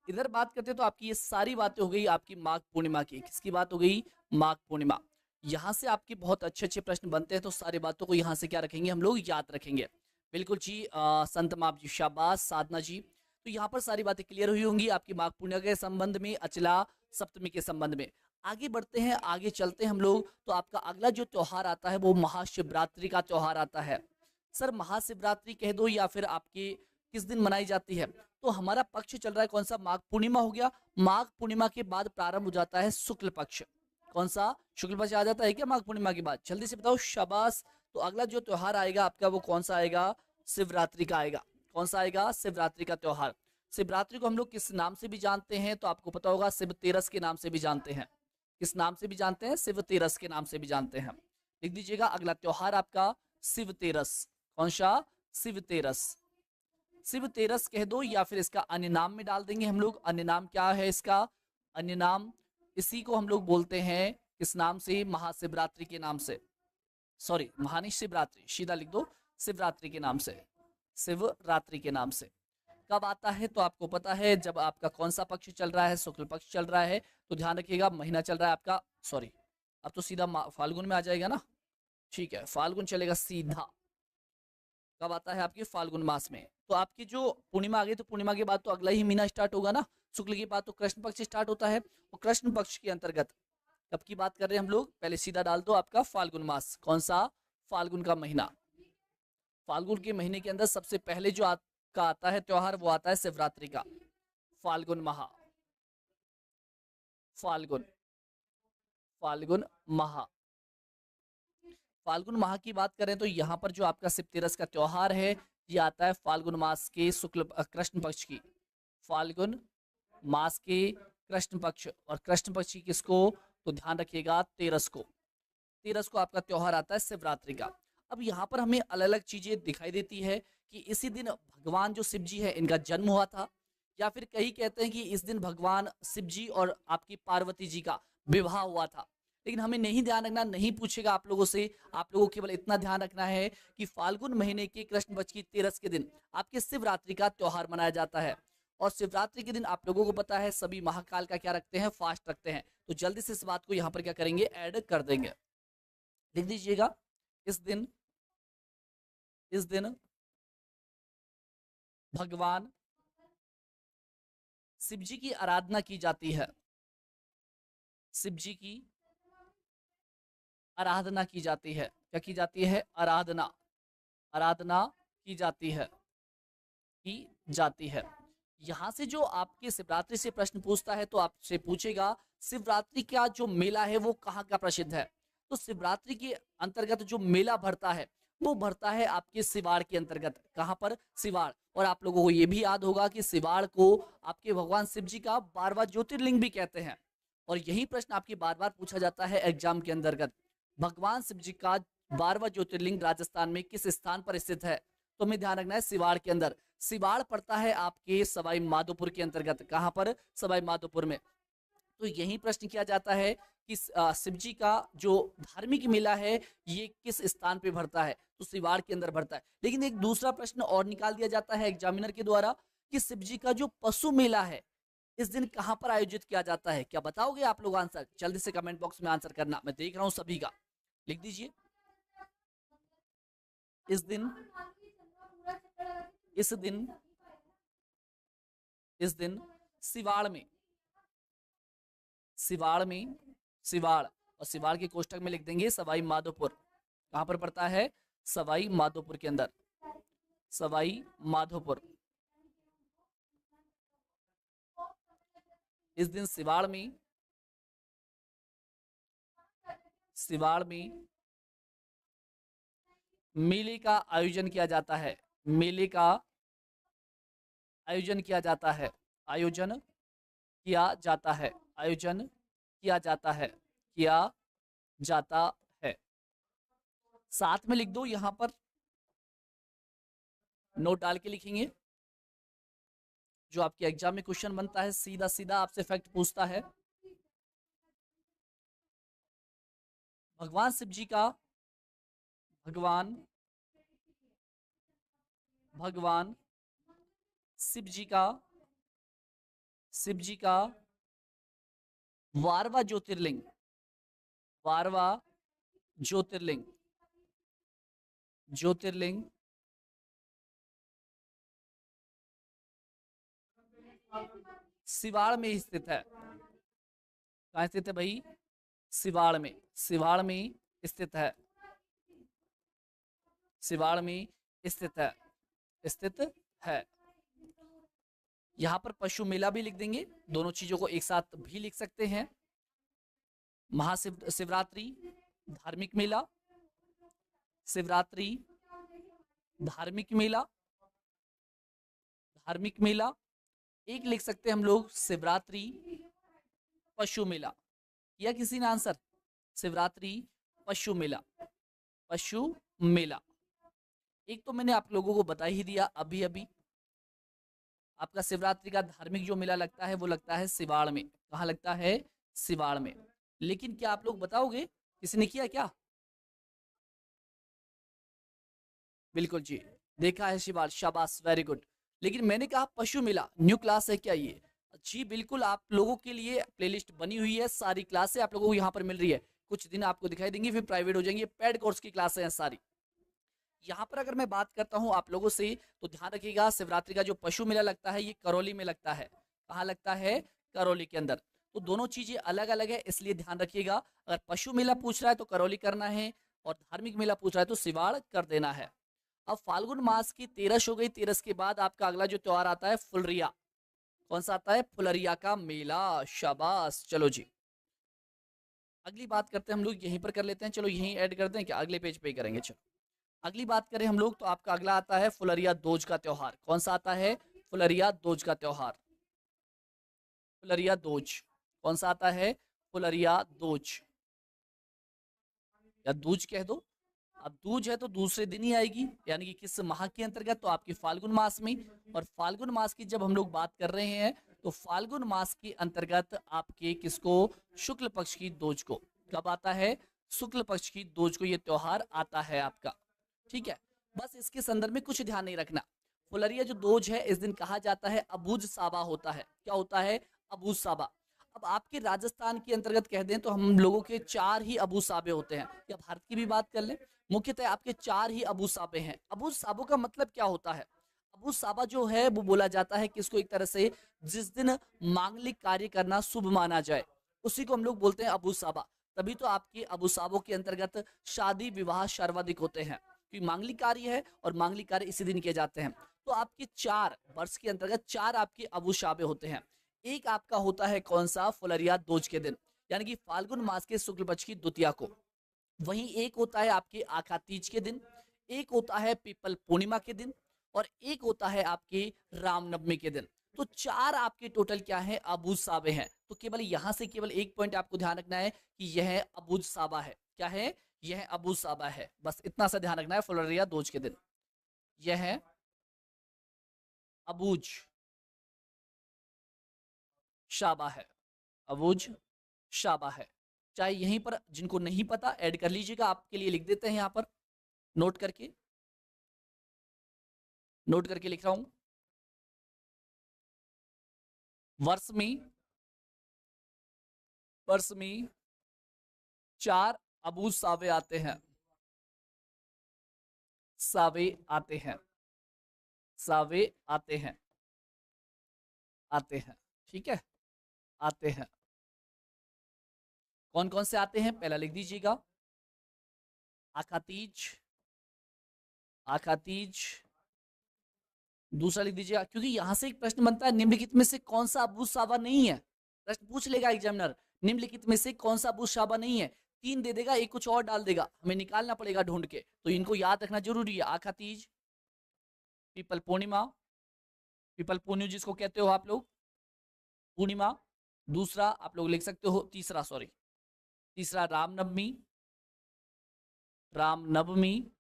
इधर बात करते तो आपकी ये सारी बातें हो गई आपकी माघ पूर्णिमा की, किसकी बात हो गई, माघ पूर्णिमा। यहाँ से आपके बहुत अच्छे अच्छे प्रश्न बनते हैं, तो सारी बातों को यहाँ से क्या रखेंगे हम लोग, याद रखेंगे। बिल्कुल जी, संत माप जी, शाबाश साधना जी। तो यहाँ पर सारी बातें क्लियर हुई होंगी आपकी माघ पूर्णिमा के संबंध में, अचला सप्तमी के संबंध में। आगे बढ़ते हैं, आगे चलते हैं हम लोग। तो आपका अगला जो त्योहार आता है वो महाशिवरात्रि का त्योहार आता है। सर महाशिवरात्रि कह दो या फिर आपकी किस दिन मनाई जाती है, तो हमारा पक्ष चल रहा है कौन सा, माघ पूर्णिमा हो गया। माघ पूर्णिमा के बाद प्रारंभ हो जाता है शुक्ल पक्ष, कौन सा, शुक्ल पक्ष आ जाता है क्या माघ पूर्णिमा के बाद, जल्दी से बताओ, शाबाश। तो अगला जो त्योहार आएगा आपका वो कौन सा आएगा, शिवरात्रि का आएगा। कौन सा आएगा, शिवरात्रि का त्योहार। शिवरात्रि को हम लोग किस नाम से भी जानते हैं, तो आपको पता होगा शिव तेरस के नाम से भी जानते हैं। किस नाम से भी जानते हैं, शिव तेरस के नाम से भी जानते हैं। लिख दीजिएगा अगला त्योहार आपका शिव तेरस, कौन सा, शिव तेरस। शिव तेरस कह दो या फिर इसका अन्य नाम में डाल देंगे हम लोग। अन्य नाम क्या है इसका, अन्य नाम, इसी को हम लोग बोलते हैं किस नाम से, महाशिवरात्रि के नाम से, सॉरी महानी शिवरात्रि, सीधा लिख दो शिवरात्रि के नाम से, शिवरात्रि के नाम से। कब आता है, तो आपको पता है जब आपका कौन सा पक्ष चल रहा है, शुक्ल पक्ष चल रहा है। तो ध्यान रखिएगा महीना चल रहा है आपका, सॉरी अब तो सीधा फाल्गुन में आ जाएगा ना, ठीक है, फाल्गुन चलेगा सीधा। कब आता है आपके, फाल्गुन मास में। तो आपकी जो पूर्णिमा आ गई, तो पूर्णिमा के बाद तो अगला ही महीना स्टार्ट होगा ना, शुक्ल के बाद तो कृष्ण पक्ष स्टार्ट होता है। और कृष्ण पक्ष के अंतर्गत कब की बात कर रहे हैं हम लोग, पहले सीधा डाल दो आपका फाल्गुन मास, कौन सा, फाल्गुन का महीना। फाल्गुन के महीने के अंदर सबसे पहले जो का आता है त्योहार वो आता है शिवरात्रि का, फाल्गुन माह, फाल्गुन, फाल्गुन माह। फाल्गुन माह की बात करें तो यहाँ पर जो आपका शिव तेरस का त्योहार है ये आता है फाल्गुन मास के शुक्ल कृष्ण पक्ष की, फाल्गुन मास के कृष्ण पक्ष, और कृष्ण पक्ष की किसको, तो ध्यान रखिएगा तेरस को, तेरस को आपका त्योहार आता है शिवरात्रि का। अब यहाँ पर हमें अलग अलग चीजें दिखाई देती है कि इसी दिन भगवान जो शिव जी है इनका जन्म हुआ था, या फिर कई कहते हैं कि इस दिन भगवान शिव जी और आपकी पार्वती जी का विवाह हुआ था। लेकिन हमें नहीं ध्यान रखना, नहीं पूछेगा आप लोगों से। आप लोगों को केवल इतना ध्यान रखना है कि फाल्गुन महीने के कृष्ण पक्ष की 13 के दिन आपके शिवरात्रि का त्योहार मनाया जाता है। और शिवरात्रि के दिन आप लोगों को पता है सभी महाकाल का क्या रखते हैं, फास्ट रखते हैं। तो जल्दी से इस बात को यहाँ पर क्या करेंगे, ऐड कर देंगे। लिख दीजिएगा, इस दिन भगवान शिव जी की आराधना की जाती है। शिव जी की आराधना की जाती है। क्या की जाती है, आराधना, आराधना की जाती है, की जाती है। यहाँ से जो आपके शिवरात्रि से प्रश्न पूछता है तो आपसे पूछेगा शिवरात्रि का जो मेला है वो कहाँ का प्रसिद्ध है। तो शिवरात्रि के अंतर्गत जो मेला भरता है वो भरता है आपके सिवाड़ के अंतर्गत। कहाँ पर, सिवाड़। और आप लोगों को ये भी याद होगा कि सिवाड़ को आपके भगवान शिव जी का 12वां ज्योतिर्लिंग भी कहते हैं। और यही प्रश्न आपके बार बार पूछा जाता है एग्जाम के अंतर्गत, भगवान शिव जी का 12वां ज्योतिर्लिंग राजस्थान में किस स्थान पर स्थित है। तो हमें ध्यान रखना है सिवाड़ के अंदर। सिवाड़ पड़ता है आपके सवाई माधोपुर के अंतर्गत। कहाँ पर, सवाई माधोपुर में। तो यही प्रश्न किया जाता है कि शिव जी का जो धार्मिक मेला है ये किस स्थान पे भरता है। तो सिवाड़ के अंदर भरता है। लेकिन एक दूसरा प्रश्न और निकाल दिया जाता है एग्जामिनर के द्वारा कि शिव जी का जो पशु मेला है इस दिन कहां पर आयोजित किया जाता है। क्या बताओगे आप लोग आंसर, जल्दी से कमेंट बॉक्स में आंसर करना, मैं देख रहा हूं सभी का। लिख दीजिए, इस दिन इस दिन इस दिन सिवाड़ में, सिवाड़ में, सिवाड़, और सिवाड़ के कोष्टक में लिख देंगे सवाई माधोपुर। कहां पर पड़ता है, सवाई माधोपुर के अंदर, सवाई माधोपुर। इस दिन सिवाड़ में, सिवाड़ में मेले का आयोजन किया जाता है। मेले का आयोजन किया जाता है, आयोजन किया जाता है, आयोजन किया जाता है, किया जाता है। साथ में लिख दो, यहां पर नोट डाल के लिखेंगे। जो आपके एग्जाम में क्वेश्चन बनता है सीधा सीधा आपसे फैक्ट पूछता है। भगवान शिव जी का, भगवान भगवान शिव जी का, शिव जी का 12वां ज्योतिर्लिंग, 12वां ज्योतिर्लिंग, ज्योतिर्लिंग सिवाड़ में स्थित है। कहाँ स्थित है भाई, सिवाड़ में, सिवाड़ में स्थित है, सिवाड़ में स्थित है, स्थित है। यहां पर पशु मेला भी लिख देंगे, दोनों चीजों को एक साथ भी लिख सकते हैं। महाशिवरात्रि धार्मिक मेला, शिवरात्रि धार्मिक मेला, धार्मिक मेला। एक लिख सकते हैं हम लोग शिवरात्रि पशु मेला। या किसी ने आंसर, शिवरात्रि पशु मेला, पशु मेला। एक तो मैंने आप लोगों को बता ही दिया अभी अभी, आपका शिवरात्रि का धार्मिक जो मेला लगता है वो लगता है सिवाड़ में। कहाँ लगता है, सिवाड़ में। लेकिन क्या आप लोग बताओगे, किसी ने किया क्या? बिल्कुल जी, देखा है शिवाड़, शाबाश, वेरी गुड। लेकिन मैंने कहा पशु मेला, न्यू क्लास है क्या ये? जी बिल्कुल, आप लोगों के लिए प्लेलिस्ट बनी हुई है, सारी क्लासें आप लोगों को यहाँ पर मिल रही है। कुछ दिन आपको दिखाई देंगी फिर प्राइवेट हो जाएंगी, पेड कोर्स की क्लासें हैं सारी। यहाँ पर अगर मैं बात करता हूँ आप लोगों से तो ध्यान रखिएगा, शिवरात्रि का जो पशु मेला लगता है ये करौली में लगता है। कहाँ लगता है, करौली के अंदर। तो दोनों चीजें अलग अलग है, इसलिए ध्यान रखिएगा। अगर पशु मेला पूछ रहा है तो करौली करना है, और धार्मिक मेला पूछ रहा है तो सिवाड़ कर देना है। अब फाल्गुन मास की 13 हो गई, 13 के बाद आपका अगला जो त्योहार आता है फुलरिया। कौन सा आता है, फुलरिया का मेला, शाबाश। चलो जी, अगली बात करते हैं हम लोग, यहीं पर कर लेते हैं। चलो यहीं ऐड कर दें क्या, अगले पेज पे ही करेंगे। चलो अगली बात करें हम लोग तो आपका अगला आता है फुलरिया दोज का त्योहार। कौन सा आता है, फुलरिया दोज का त्योहार, फुलरिया दोज। कौन सा आता है, फुलरिया दोज, या दूज कह दो। अब दूज है तो दूसरे दिन ही आएगी, यानी कि किस माह के अंतर्गत, तो आपके फाल्गुन मास में। और फाल्गुन मास की जब हम लोग बात कर रहे हैं तो फाल्गुन मास के अंतर्गत आपके किसको, शुक्ल पक्ष की दोज को। कब आता है? शुक्ल पक्ष की दोज को ये त्योहार आता है आपका। ठीक है, बस इसके संदर्भ में कुछ ध्यान नहीं रखना। फुलरिया जो दोज है इस दिन कहा जाता है अबूझ साबा होता है। क्या होता है? अबूझ साबा। अब आपके राजस्थान के अंतर्गत कह दें तो हम लोगों के 4 ही अबूझ साबे होते हैं। या भारत की भी बात कर लें, मुख्यतः आपके 4 ही अबूझ साबे हैं। अबूझ साबों का मतलब क्या होता है? अबूझ साबा जो है वो बोला जाता है कि इसको एक तरह से जिस दिन मांगलिक कार्य करना शुभ माना जाए उसी को हम लोग बोलते हैं अबूझ साबा। तभी तो आपके अबूझ साबों के अंतर्गत शादी विवाह सर्वाधिक होते हैं, क्योंकि मांगलिक कार्य है और मांगलिक कार्य इसी दिन किए जाते हैं। तो आपके 4 वर्ष के अंतर्गत 4 आपके अबूझ साबे होते हैं। एक आपका होता है कौन सा? फुलरिया दोज के दिन, यानी कि फाल्गुन मास के शुक्ल पक्ष की द्वितीया को। वहीं एक होता है आपके आखा तीज के दिन, एक होता है पीपल पूर्णिमा के दिन, और एक होता है आपके रामनवमी के दिन। तो 4 आपके टोटल क्या है? अबूझ साबे हैं। तो केवल यहां से केवल एक पॉइंट आपको ध्यान रखना है कि यह अबूझ साबा है। क्या है? यह अबूझ साबा है। बस इतना सा ध्यान रखना है फुलरिया दोज के दिन। यह अबूझ शाबा है। अबूझ शाबा है। चाहे यहीं पर जिनको नहीं पता ऐड कर लीजिएगा, आपके लिए लिख देते हैं यहां पर नोट करके। नोट करके लिख रहा हूं। वर्ष में 4 अबूझ सावे आते हैं। सावे आते हैं। सावे आते हैं। आते हैं। ठीक है, आते हैं। कौन कौन से आते हैं पहला लिख दीजिएगा। आखा तीज, आखा तीज। दूसरा लिख दीजिएगा, क्योंकि यहां से एक प्रश्न बनता है निम्नलिखित में से कौन सा अबूझ सावा नहीं है। प्रश्न पूछ लेगा एग्जामिनर, निम्नलिखित में से कौन सा अबूझ सावा नहीं है। 3 दे देगा, एक कुछ और डाल देगा, हमें निकालना पड़ेगा ढूंढ के। तो इनको याद रखना जरूरी है। आखा तीज, पीपल पूर्णिमा, पीपल पूर्णिमा जिसको कहते हो आप लोग, पूर्णिमा। दूसरा आप लोग लिख सकते हो, तीसरा सॉरी, तीसरा रामनवमी, रामनवमी।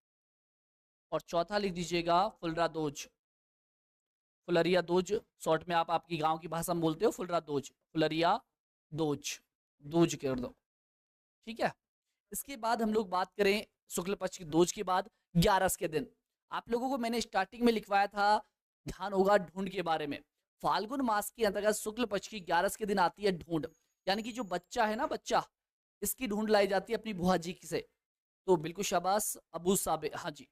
और चौथा लिख दीजिएगा फुलरा दोज, फुलरिया दोज। शॉर्ट में आप आपकी गांव की भाषा में बोलते हो फुलरा दोज, फुलरिया दोज, दोज कर दो। ठीक है, इसके बाद हम लोग बात करें शुक्ल पक्ष की दोज के बाद 11 के दिन। आप लोगों को मैंने स्टार्टिंग में लिखवाया था, ध्यान होगा ढूंढ के बारे में। फाल्गुन मास के अंतर्गत शुक्ल पक्ष की 11 के दिन आती है ढूंढ, यानी कि जो बच्चा है ना, बच्चा, इसकी ढूंढ लाई जाती है अपनी बुआ जी से। तो बिल्कुल शाबाश अबू साबे, हाँ जी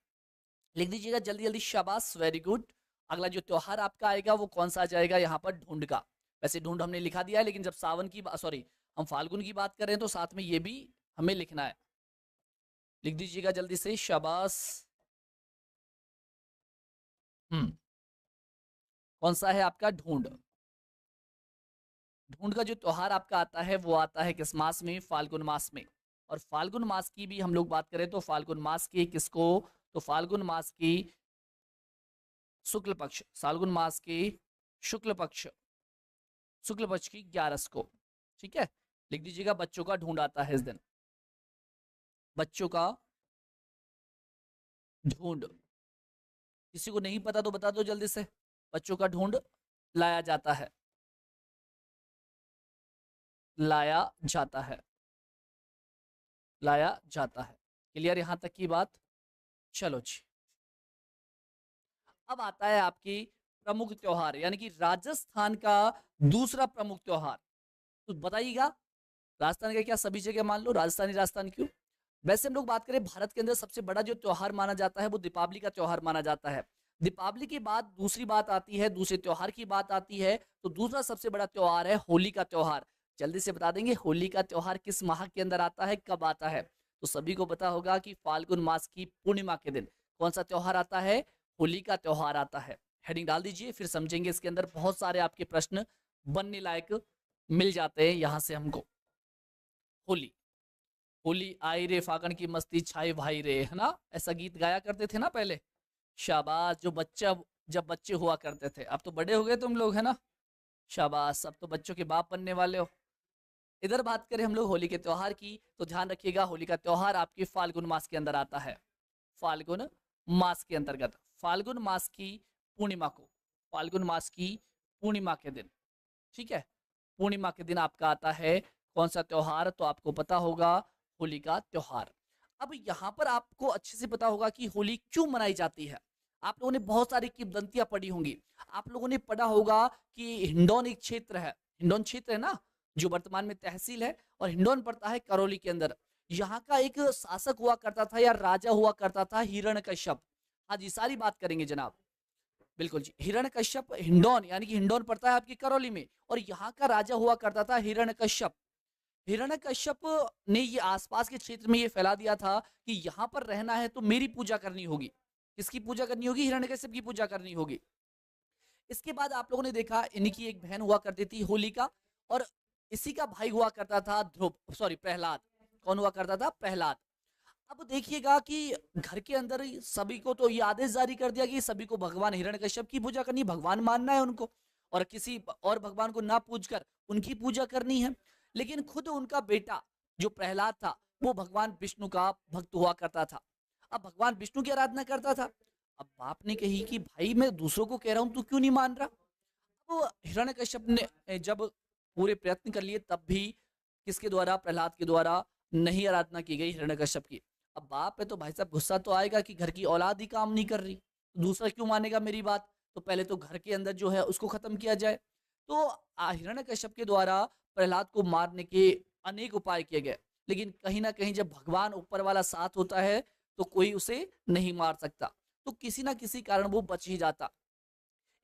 लिख दीजिएगा जल्दी जल्दी, शाबाश, वेरी गुड। अगला जो त्योहार आपका आएगा वो कौन सा आ जाएगा यहाँ पर? ढूंढ का। वैसे ढूंढ हमने लिखा दिया है, लेकिन जब सावन की सॉरी हम फाल्गुन की बात कर रहे हैं तो साथ में ये भी हमें लिखना है। लिख दीजिएगा जल्दी से, शाबाश। कौन सा है आपका? ढूंढ। ढूंढ का जो त्योहार आपका आता है वो आता है किस मास में? फाल्गुन मास में। और फाल्गुन मास की भी हम लोग बात करें तो फाल्गुन मास की किसको? तो फाल्गुन मास की शुक्ल पक्ष, फाल्गुन मास की शुक्ल पक्ष, शुक्ल पक्ष की 11 को। ठीक है, लिख दीजिएगा बच्चों का ढूंढ आता है इस दिन, बच्चों का ढूंढ। किसी को नहीं पता तो बता दो जल्दी से, बच्चों का ढूंढ लाया जाता है, लाया जाता है, लाया जाता है। क्लियर यहां तक की बात? चलो जी, अब आता है आपकी प्रमुख त्योहार, यानी कि राजस्थान का दूसरा प्रमुख त्योहार। तो बताइएगा, राजस्थान का क्या सभी जगह मान लो राजस्थानी, राजस्थान क्यों? वैसे हम लोग बात करें भारत के अंदर सबसे बड़ा जो त्योहार माना जाता है वो दीपावली का त्योहार माना जाता है। दीपावली के बाद दूसरी बात आती है, दूसरे त्योहार की बात आती है, तो दूसरा सबसे बड़ा त्योहार है होली का त्योहार। जल्दी से बता देंगे होली का त्योहार किस माह के अंदर आता है, कब आता है? तो सभी को पता होगा कि फाल्गुन मास की पूर्णिमा के दिन कौन सा त्योहार आता है? होली का त्योहार आता है। हेडिंग डाल दीजिए, फिर समझेंगे। इसके अंदर बहुत सारे आपके प्रश्न बनने लायक मिल जाते हैं यहां से हमको। होली, होली आई रे फागण की मस्ती छाई भाई रे, है ना? ऐसा गीत गाया करते थे ना पहले। शाबाश, जो बच्चा जब बच्चे हुआ करते थे, अब तो बड़े हो गए तुम लोग, है ना? शाबाश, अब तो बच्चों के बाप बनने वाले हो। इधर बात करें हम लोग होली के त्योहार की, तो ध्यान रखिएगा होली का त्योहार आपके फाल्गुन मास के अंदर आता है। फाल्गुन मास के अंतर्गत, फाल्गुन मास की पूर्णिमा को, फाल्गुन मास की पूर्णिमा के दिन। ठीक है, पूर्णिमा के दिन आपका आता है कौन सा त्योहार? तो आपको पता होगा होली का त्योहार। अब यहाँ पर आपको अच्छे से पता होगा कि होली क्यों मनाई जाती है। आप लोगों ने बहुत सारी किंवदंतियां पढ़ी होंगी। आप लोगों ने पढ़ा होगा कि हिंडौन एक क्षेत्र है, हिंडौन क्षेत्र है ना, जो वर्तमान में तहसील है, और हिंडौन पड़ता है करौली के अंदर। यहाँ का एक शासक हुआ करता था या राजा हुआ करता था हिरण्यकश्यप। हाँ जी, सारी बात करेंगे जनाब। बिल्कुल जी, हिरण्यकश्यप हिंडौन यानी कि हिंडौन पड़ता है आपकी करौली में, और यहाँ का राजा हुआ करता था हिरण्यकश्यप। हिरण्यकश्यप ने ये आसपास के क्षेत्र में ये फैला दिया था कि यहाँ पर रहना है तो मेरी पूजा करनी होगी। किसकी पूजा करनी होगी? हिरण्यकश्यप की पूजा करनी होगी। इसके बाद आप लोगों ने देखा इनकी एक बहन हुआ करती थी होलिका, और इसी का भाई हुआ करता था ध्रुव, सॉरी प्रहलाद। कौन हुआ करता था? प्रहलाद। अब देखिएगा कि घर के अंदर ही सभी को तो ये आदेश जारी कर दिया कि सभी को भगवान हिरण्यकश्यप की पूजा करनी, भगवान मानना है उनको, और किसी और भगवान को ना पूजकर उनकी पूजा करनी है। लेकिन खुद उनका बेटा जो प्रहलाद था वो भगवान विष्णु का भक्त हुआ करता था। अब भगवान विष्णु की आराधना करता था। अब बाप ने कही कि भाई मैं दूसरों को कह रहा हूं, तू क्यों नहीं मान रहा? तो हिरण्यकश्यप ने जब पूरे प्रयत्न कर लिए तब भी किसके द्वारा? प्रहलाद के द्वारा नहीं आराधना की गई हिरण्यकश्यप की। अब बाप है तो भाई साहब गुस्सा तो आएगा कि घर की औलाद ही काम नहीं कर रही, दूसरा क्यों मानेगा मेरी बात? तो पहले तो घर के अंदर जो है उसको खत्म किया जाए। तो हिरण्यकश्यप के द्वारा प्रहलाद को मारने के अनेक उपाय किए गए, लेकिन कहीं ना कहीं जब भगवान ऊपर वाला साथ होता है तो कोई उसे नहीं मार सकता, तो किसी ना किसी कारण वो बच ही जाता।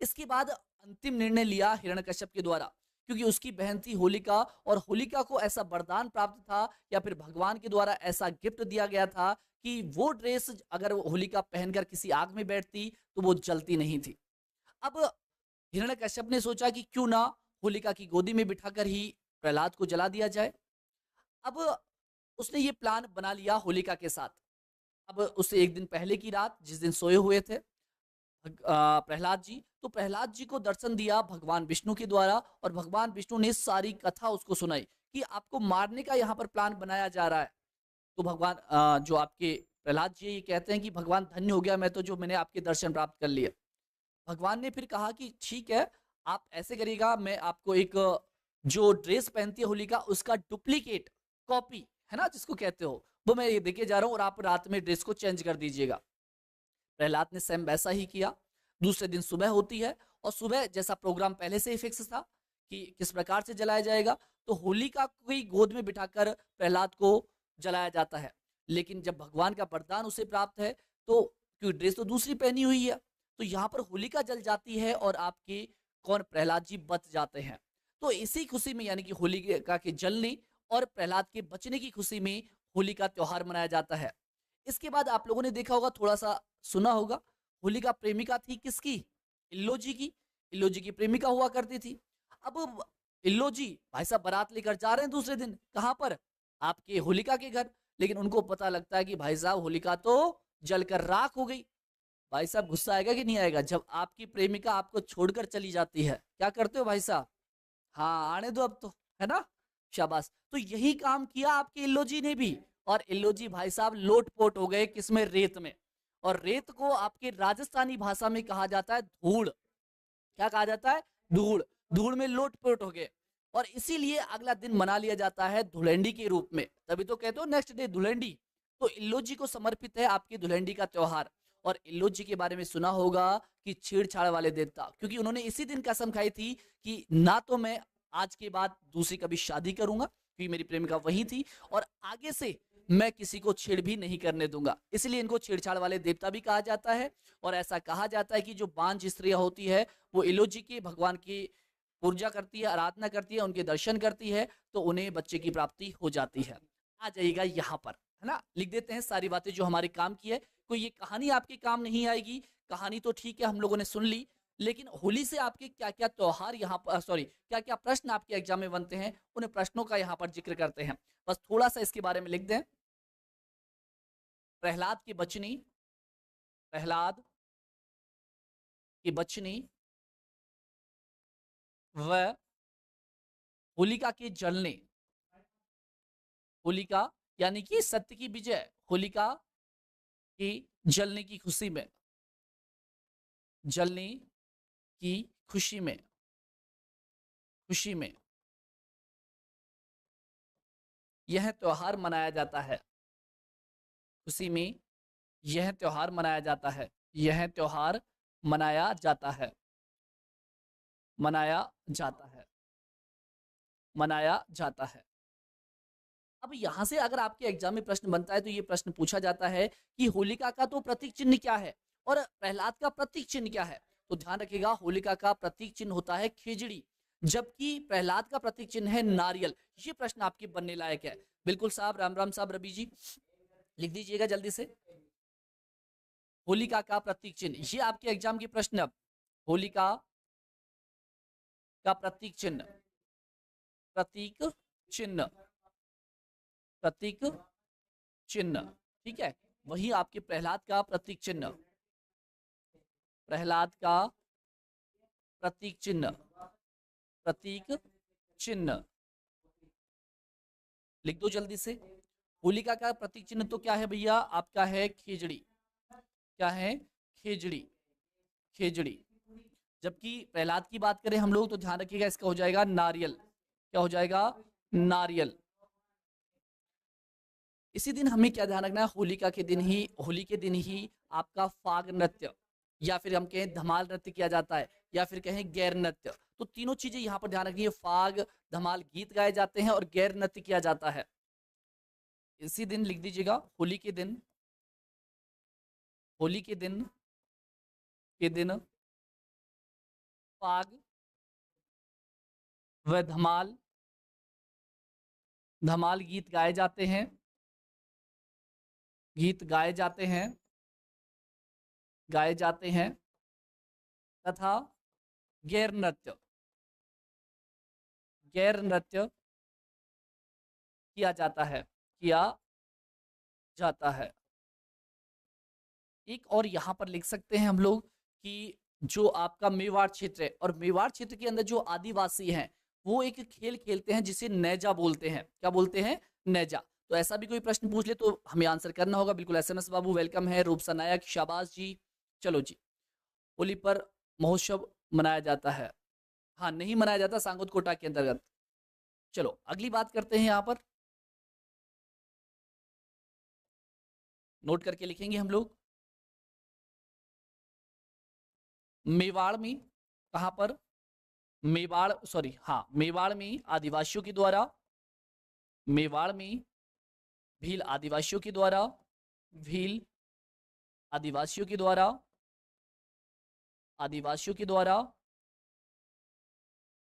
इसके बाद अंतिम निर्णय लिया हिरण्यकश्यप के द्वारा, क्योंकि उसकी बहन थी होलिका, और होलिका को ऐसा वरदान प्राप्त था या फिर भगवान के द्वारा ऐसा गिफ्ट दिया गया था कि वो ड्रेस अगर होलिका पहनकर किसी आग में बैठती तो वो जलती नहीं थी। अब हिरण्यकश्यप ने सोचा कि क्यों ना होलिका की गोदी में बिठाकर ही प्रहलाद को जला दिया जाए। अब उसने ये प्लान बना लिया होलिका के साथ। अब उससे एक दिन पहले की रात, जिस दिन सोए हुए थे प्रहलाद जी, तो प्रहलाद जी को दर्शन दिया भगवान विष्णु के द्वारा, और भगवान विष्णु ने सारी कथा उसको सुनाई कि आपको मारने का यहाँ पर प्लान बनाया जा रहा है। तो भगवान जो आपके प्रहलाद जी ये कहते हैं कि भगवान धन्य हो गया मैं तो, जो मैंने आपके दर्शन प्राप्त कर लिए। भगवान ने फिर कहा कि ठीक है, आप ऐसे करिएगा, मैं आपको एक जो ड्रेस पहनती है होलिका उसका डुप्लीकेट कॉपी है ना जिसको कहते हो, वो मैं ये देके जा रहा हूँ, और आप रात में ड्रेस को चेंज कर दीजिएगा। प्रहलाद ने सेम वैसा ही किया। दूसरे दिन सुबह होती है, और सुबह जैसा प्रोग्राम पहले से ही फिक्स था कि किस प्रकार से जलाया जाएगा, तो होलिका को ही गोद में बिठाकर प्रहलाद को जलाया जाता है। लेकिन जब भगवान का वरदान उसे प्राप्त है, तो क्योंकि ड्रेस तो दूसरी पहनी हुई है, तो यहाँ पर होलिका जल जाती है और आपके कौन? प्रहलाद जी बच जाते हैं। तो इसी खुशी में, यानी कि होलिका के जलने और प्रहलाद के बचने की खुशी में होली का त्योहार मनाया जाता है। इसके बाद आप लोगों ने देखा होगा, थोड़ा सा सुना होगा, होलिका प्रेमिका थी किसकी? इल्लो जी की। इल्लो जी की प्रेमिका हुआ करती थी। अब इल्लो जी भाई साहब बारात लेकर जा रहे हैं दूसरे दिन, कहां पर? आपके होलिका के घर। लेकिन उनको पता लगता है कि भाई साहब होलिका तो जलकर राख हो गई। भाई साहब गुस्सा आएगा कि नहीं आएगा जब आपकी प्रेमिका आपको छोड़कर चली जाती है? क्या करते हो भाई साहब? हाँ, आने दो अब तो, है ना? शाबाश। तो यही काम किया आपके इल्लो जी ने भी, और इल्लो जी भाई साहब लोटपोट हो गए किसमें? रेत में। और रेत को आपके राजस्थानी भाषा में कहा जाता है धूड़। क्या कहा जाता है? धूड़। धूड़ में लोटपोट हो गए, और इसीलिए अगला दिन मना लिया जाता है धुलेंडी के रूप में। तभी तो कहते हो नेक्स्ट डे धुलेंडी। तो इल्लो जी को समर्पित है आपकी धुलेंडी का त्योहार। और इल्लो जी के बारे में सुना होगा कि छेड़छाड़ वाले देवता, क्योंकि उन्होंने इसी दिन कसम खाई थी कि ना तो मैं आज के बाद दूसरी कभी शादी करूंगा, क्योंकि मेरी प्रेमिका वही थी, और आगे से मैं किसी को छेड़ भी नहीं करने दूंगा। इसलिए इनको छेड़छाड़ वाले देवता भी कहा जाता है। और ऐसा कहा जाता है कि जो बांझ स्त्रियां होती है वो इलो जी के भगवान की पूजा करती है, आराधना करती है, उनके दर्शन करती है, तो उन्हें बच्चे की प्राप्ति हो जाती है। आ जाइएगा यहाँ पर, है ना? लिख देते हैं सारी बातें जो हमारे काम की है। कोई ये कहानी आपके काम नहीं आएगी। कहानी तो ठीक है हम लोगों ने सुन ली, लेकिन होली से आपके क्या क्या त्योहार यहाँ पर, सॉरी, क्या क्या प्रश्न आपके एग्जाम में बनते हैं, उन प्रश्नों का यहाँ पर जिक्र करते हैं। बस थोड़ा सा इसके बारे में लिख दें। प्रहलाद की बचनी, प्रहलाद की बचनी व होलिका के जलने। होलिका यानी कि सत्य की विजय, होलिका की जलने की खुशी में, जलने की खुशी में, खुशी में यह त्योहार मनाया जाता है। खुशी में यह त्योहार मनाया जाता है। यह त्योहार मनाया जाता है। मनाया जाता है। मनाया जाता है। अब यहां से अगर आपके एग्जाम में प्रश्न बनता है तो ये प्रश्न पूछा जाता है कि होलिका का तो प्रतीक चिन्ह क्या है और प्रहलाद का प्रतीक चिन्ह क्या है। तो ध्यान रखिएगा, होलिका का प्रतीक चिन्ह होता है खिचड़ी, जबकि प्रहलाद का प्रतीक चिन्ह है नारियल। ये प्रश्न आपके बनने लायक है। बिल्कुल साहब, राम राम साहब, रवि जी लिख दीजिएगा जल्दी से। होलिका का प्रतीक चिन्ह, ये आपके एग्जाम के प्रश्न। अब होलिका का प्रतीक चिन्ह, प्रतीक चिन्ह, प्रतीक चिन्ह, ठीक है। वही आपके प्रहलाद का प्रतीक चिन्ह, प्रहलाद का प्रतीक चिन्ह, प्रतीक चिन्ह लिख दो जल्दी से। होलिका का प्रतीक चिन्ह तो क्या है भैया, आपका है खिचड़ी। क्या है? खिचड़ी। खिचड़ी। जबकि प्रहलाद की बात करें हम लोग तो ध्यान रखिएगा, इसका हो जाएगा नारियल। क्या हो जाएगा? नारियल। इसी दिन हमें क्या ध्यान रखना है, होलिका के दिन ही, होली के दिन ही आपका फाग नृत्य या फिर हम कहें धमाल नृत्य किया जाता है, या फिर कहें गैर नृत्य। तो तीनों चीजें यहाँ पर ध्यान रखनी है। फाग, धमाल गीत गाए जाते हैं और गैर नृत्य किया जाता है। इसी दिन लिख दीजिएगा, होली के दिन, होली के दिन फाग व धमाल, धमाल गीत गाए जाते हैं, गीत गाए जाते हैं, गाए जाते हैं तथा गैर नृत्य, गैर नृत्य किया जाता है, किया जाता है। एक और यहाँ पर लिख सकते हैं हम लोग कि जो आपका मेवाड़ क्षेत्र है, और मेवाड़ क्षेत्र के अंदर जो आदिवासी हैं वो एक खेल खेलते हैं जिसे नेजा बोलते हैं। क्या बोलते हैं? नेजा। तो ऐसा भी कोई प्रश्न पूछ ले तो हमें आंसर करना होगा। बिल्कुल, एसएमएस बाबू वेलकम है, रूपसा नायक शाबाश जी। चलो जी, होली पर महोत्सव मनाया जाता है। हाँ, नहीं मनाया जाता सांगोद कोटा के अंतर्गत। चलो अगली बात करते हैं, यहाँ पर नोट करके लिखेंगे हम लोग। मेवाड़ में, कहां पर? मेवाड़, सॉरी हाँ, मेवाड़ में आदिवासियों के द्वारा, मेवाड़ में भील आदिवासियों के द्वारा, भील आदिवासियों के द्वारा, आदिवासियों के द्वारा,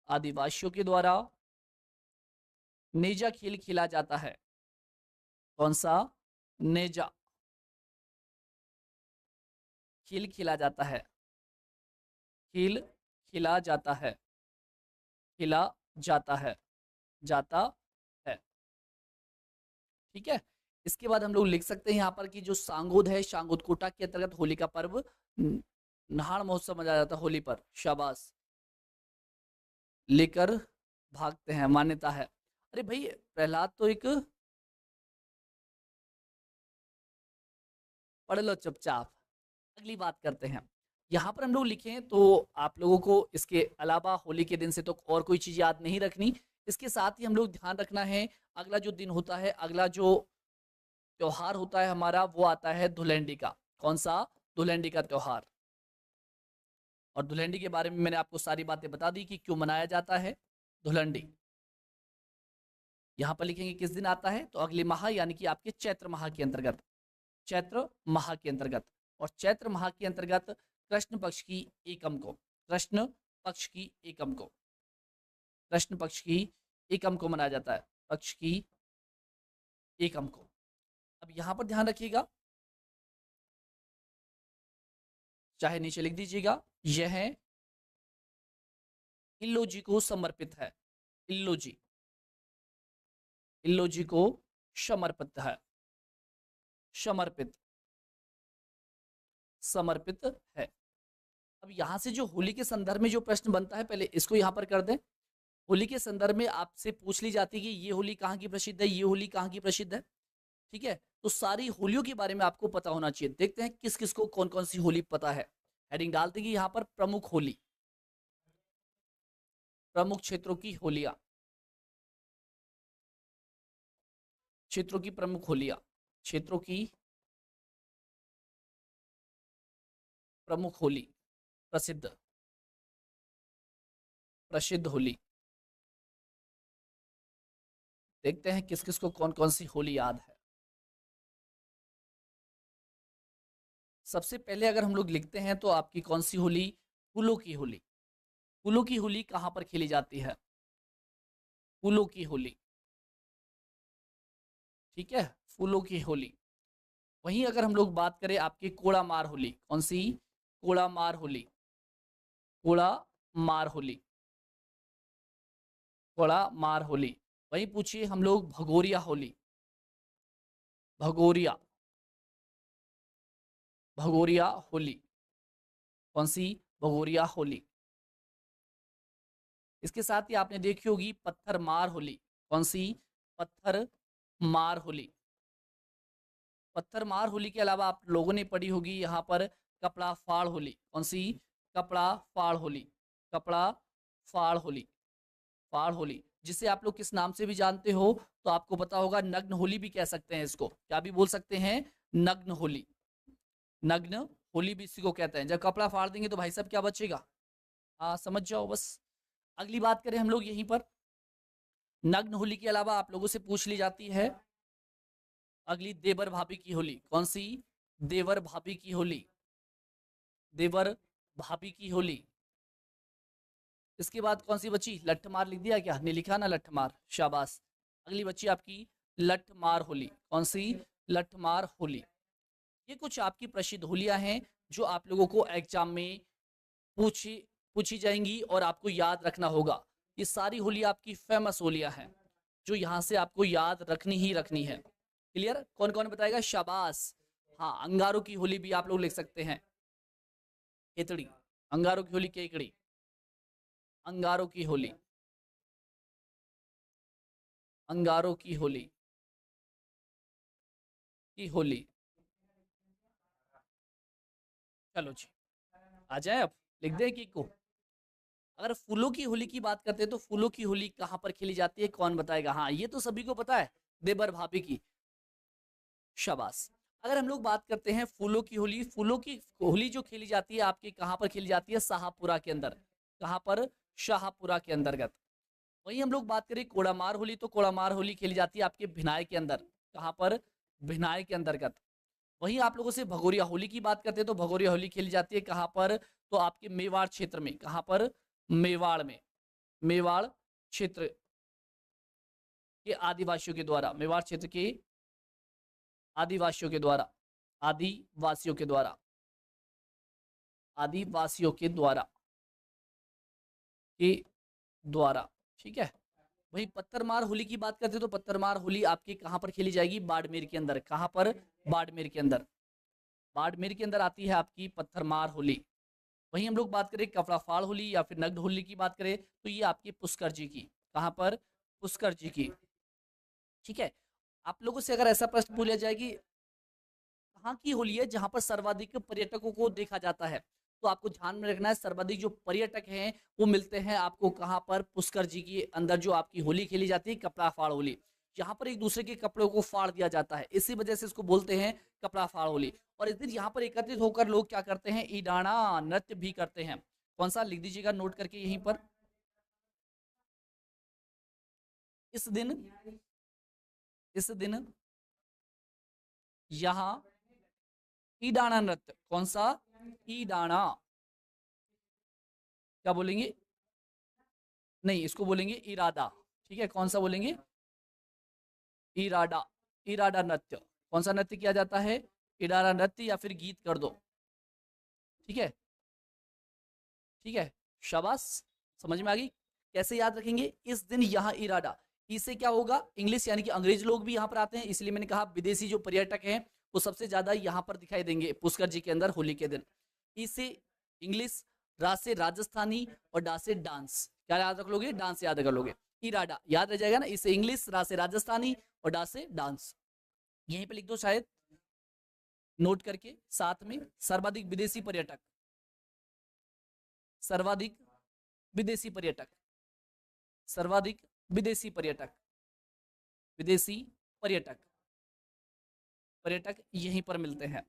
आदिवासियों के द्वारा नेजा खेल खेला जाता है। कौन सा? नेजा खेल खेला जाता है। खेल खेला जाता है, खेला जाता है, जाता है, ठीक है। इसके बाद हम लोग लिख सकते हैं यहाँ पर कि जो सांगोद है, सांगोद कोटा के अंतर्गत होली का पर्व नहाड़ महोत्सव मनाया जाता है होली पर। शाबाश, लेकर भागते हैं, मान्यता है। अरे भाई, प्रहलाद तो एक, पढ़ लो चुपचाप। अगली बात करते हैं, यहाँ पर हम लोग लिखें तो आप लोगों को इसके अलावा होली के दिन से तो और कोई चीज याद नहीं रखनी। इसके साथ ही हम लोग ध्यान रखना है, अगला जो दिन होता है, अगला जो त्योहार होता है हमारा, वो आता है धुलेंडी का। कौन सा? धुलेंडी का त्योहार। और धुलेंडी के बारे में मैंने आपको सारी बातें बता दी कि क्यों मनाया जाता है धुलंडी। यहाँ पर लिखेंगे किस दिन आता है, तो अगले माह यानी कि आपके चैत्र माह के अंतर्गत, चैत्र माह के अंतर्गत। और चैत्र माह के अंतर्गत कृष्ण पक्ष की एकम को, कृष्ण पक्ष की एकम को, कृष्ण पक्ष की एकम को मनाया जाता है, पक्ष की एकम को। अब यहाँ पर ध्यान रखिएगा, चाहे नीचे लिख दीजिएगा, यह इल्लो जी को समर्पित है। इल्लो जी, इल्लो जी को समर्पित है, समर्पित, समर्पित है। अब यहां से जो होली के संदर्भ में जो प्रश्न बनता है, पहले इसको यहां पर कर दें। होली के संदर्भ में आपसे पूछ ली जाती है कि ये होली कहाँ की प्रसिद्ध है, ये होली कहाँ की प्रसिद्ध है, ठीक है। तो सारी होलियों के बारे में आपको पता होना चाहिए। देखते हैं किस किस को कौन कौन सी होली पता है। हेडिंग डाल देंगे यहाँ पर, प्रमुख होली, प्रमुख क्षेत्रों की होलियां। क्षेत्रों की प्रमुख होलियां, क्षेत्रों की प्रमुख होली, प्रसिद्ध प्रसिद्ध होली। देखते हैं किस किस को कौन कौन सी होली याद है। सबसे पहले अगर हम लोग लिखते हैं तो आपकी कौन सी होली, फूलों की होली। फूलों की होली कहां पर खेली जाती है, फूलों की होली, ठीक है, फूलों की होली। वहीं अगर हम लोग बात करें आपकी कोड़ा मार होली, कौन सी, कोड़ा मार होली, कोड़ा मार होली, कोड़ा मार होली। वहीं पूछिए हम लोग भगोरिया होली, भगोरिया, भगोरिया होली, कौन सी, भगोरिया होली। इसके साथ ही आपने देखी होगी पत्थर मार होली, कौन सी, पत्थर मार होली। पत्थर मार होली के अलावा आप लोगों ने पढ़ी होगी यहाँ पर कपड़ा फाड़ होली, कौन सी, कपड़ा फाड़ होली, कपड़ा फाड़ होली, फाड़ होली, जिसे आप लोग किस नाम से भी जानते हो तो आपको पता होगा, नग्न होली भी कह सकते हैं इसको, क्या भी बोल सकते हैं, नग्न होली, नग्न होली भी इसी को कहते हैं। जब कपड़ा फाड़ देंगे तो भाई साहब क्या बचेगा, हाँ समझ जाओ बस। अगली बात करें हम लोग यहीं पर, नग्न होली के अलावा आप लोगों से पूछ ली जाती है अगली देवर भाभी की होली, कौन सी, देवर भाभी की होली, देवर भाभी की होली। इसके बाद कौन सी बची, लठमार लिख दिया क्या, नहीं लिखा ना, लठमार, शाबाश। अगली बची आपकी लठमार होली, कौन सी, लठमार होली। ये कुछ आपकी प्रसिद्ध होलियां हैं जो आप लोगों को एग्जाम में पूछी पूछी जाएंगी और आपको याद रखना होगा। ये सारी होलियां आपकी फेमस होलियां हैं जो यहाँ से आपको याद रखनी ही रखनी है। क्लियर, कौन कौन बताएगा, शाबाश। हाँ, अंगारों की होली भी आप लोग लिख सकते हैं, केतड़ी, अंगारों की होली केकड़ी, अंगारों की होली, अंगारों की होली, की होली। चलो जी, आ जाए अब, लिख दे की को। अगर फूलों की होली की बात करते हैं तो फूलों की होली कहां पर खेली जाती है, कौन बताएगा, हाँ ये तो सभी को पता है, देवर भाभी की, शाबाश। अगर हम लोग बात करते हैं फूलों की होली, फूलों की होली जो खेली जाती है आपकी कहां पर खेली जाती है, शाहपुरा के अंदर, कहां पर, शाहपुरा के अंतर्गत। वहीं हम लोग बात करें कोड़ामार होली, तो कोड़ामार होली खेली जाती है आपके भिनाई के अंदर, कहां पर, भिनाई के अंतर्गत। वहीं आप लोगों से भगोरिया होली की बात करते हैं तो भगोरिया होली खेली जाती है कहां पर, तो आपके मेवाड़ क्षेत्र में, कहां पर, मेवाड़ में, मेवाड़ क्षेत्र के आदिवासियों के द्वारा, मेवाड़ क्षेत्र के आदिवासियों के द्वारा, आदिवासियों के द्वारा, आदिवासियों के द्वारा, के द्वारा, ठीक है। वही पत्थरमार होली की बात करते हैं तो पत्थरमार होली आपकी कहां पर खेली जाएगी, बाड़मेर के अंदर, कहां पर, बाड़मेर के अंदर, बाड़मेर के अंदर आती है आपकी पत्थरमार होली। वहीं हम लोग बात करें कपड़ा फाड़ होली या फिर नग्न होली की बात करें तो ये आपकी पुष्कर जी की, कहां पर, पुष्कर जी की, ठीक है। आप लोगों से अगर ऐसा प्रश्न पूछा जाए कि कहाँ की होली है जहां पर सर्वाधिक पर्यटकों को देखा जाता है, तो आपको ध्यान में रखना है सर्वाधिक जो पर्यटक हैं वो मिलते हैं आपको कहां पर, पुष्कर जी के अंदर जो आपकी होली खेली जाती है कपड़ा फाड़ होली। यहाँ पर एक दूसरे के कपड़ों को फाड़ दिया जाता है, इसी वजह से इसको बोलते हैं कपड़ा फाड़ होली। और इस दिन यहाँ पर एकत्रित होकर लोग क्या करते हैं, ईडाना नृत्य भी करते हैं। कौन सा, लिख दीजिएगा नोट करके यहीं पर, इस दिन, इस दिन यहाँ ईडाना नृत्य, कौन सा, ईडाना, क्या बोलेंगे, नहीं इसको बोलेंगे इरादा, ठीक है, कौन सा बोलेंगे, इराडा, इराडा नृत्य। कौन सा नृत्य किया जाता है, इराडा नृत्य या फिर गीत कर दो, ठीक है, ठीक है, शाबाश। समझ में आ गई, कैसे याद रखेंगे, इस दिन यहाँ इराडा, इससे क्या होगा, इंग्लिश यानी कि अंग्रेज लोग भी यहाँ पर आते हैं, इसलिए मैंने कहा विदेशी जो पर्यटक हैं वो सबसे ज्यादा यहाँ पर दिखाई देंगे पुष्कर जी के अंदर होली के दिन। इससे इंग्लिश, रा से राजस्थानी और डा से डांस, क्या याद रख लोगे, डांस याद कर लोगे, इराडा याद रह जाएगा ना, इससे इंग्लिश, रा से राजस्थानी और डा से डांस। यहीं पे लिख दो शायद नोट करके साथ में, सर्वाधिक विदेशी पर्यटक, सर्वाधिक विदेशी पर्यटक, सर्वाधिक विदेशी पर्यटक, विदेशी पर्यटक, पर्यटक यहीं पर मिलते हैं।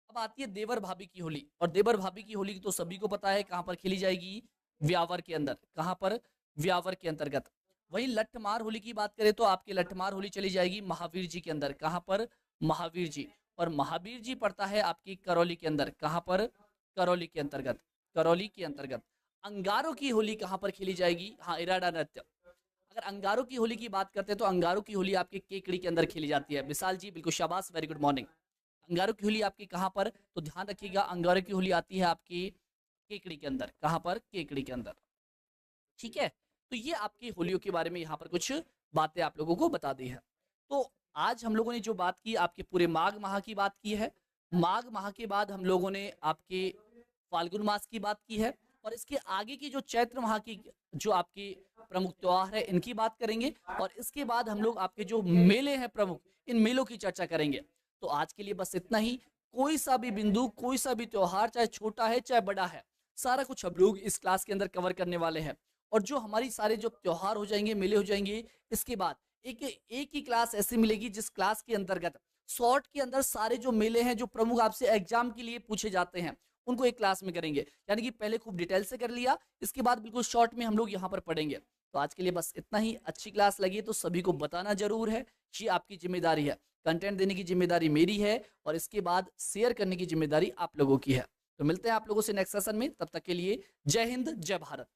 अब आती है देवर भाभी की होली, और देवर भाभी की होली तो सभी को पता है कहाँ पर खेली जाएगी, व्यावर के अंदर। कहाँ पर? व्यावर के अंतर्गत। वहीं लट्ठमार होली की बात करें तो आपकी लट्ठमार होली चली जाएगी महावीर जी के अंदर। कहाँ पर? महावीर जी। और महावीर जी पड़ता है आपकी करौली के अंदर। कहाँ पर? करौली के अंतर्गत, करौली के अंतर्गत। अंगारों की होली कहाँ पर खेली जाएगी? हाँ, इराडा नृत्य। अगर अंगारों की होली की बात करते हैं तो अंगारों की होली आपके केकड़ी के अंदर खेली जाती है। विशाल जी बिल्कुल शाबाश, वेरी गुड मॉर्निंग। अंगारों की होली आपकी कहाँ पर? तो ध्यान रखिएगा, अंगारों की होली आती है आपकी केकड़ी के अंदर। कहाँ पर? केकड़ी के अंदर। ठीक है, तो ये आपकी होलियों के बारे में यहाँ पर कुछ बातें आप लोगों को बता दी है। तो आज हम लोगों ने जो बात की आपके पूरे माघ माह की बात की है। माघ माह के बाद हम लोगों ने आपके फाल्गुन मास की बात की है, और इसके आगे की जो चैत्र माह की जो आपकी प्रमुख त्योहार है इनकी बात करेंगे, और इसके बाद हम लोग आपके जो मेले हैं प्रमुख, इन मेलों की चर्चा करेंगे। तो आज के लिए बस इतना ही। कोई सा भी बिंदु, कोई सा भी त्योहार, चाहे छोटा है चाहे बड़ा है, सारा कुछ हम लोग इस क्लास के अंदर कवर करने वाले हैं। और जो हमारी सारे जो त्योहार हो जाएंगे, मेले हो जाएंगे, इसके बाद एक ही क्लास ऐसी मिलेगी जिस क्लास के अंतर्गत शॉर्ट के अंदर सारे जो मेले हैं जो प्रमुख आपसे एग्जाम के लिए पूछे जाते हैं उनको एक क्लास में करेंगे। यानी कि पहले खूब डिटेल से कर लिया, इसके बाद बिल्कुल शॉर्ट में हम लोग यहाँ पर पढ़ेंगे। तो आज के लिए बस इतना ही। अच्छी क्लास लगी तो सभी को बताना जरूर है, ये आपकी जिम्मेदारी है। कंटेंट देने की जिम्मेदारी मेरी है, और इसके बाद शेयर करने की जिम्मेदारी आप लोगों की है। तो मिलते हैं आप लोगों से नेक्स्ट सेशन में, तब तक के लिए जय हिंद, जय भारत।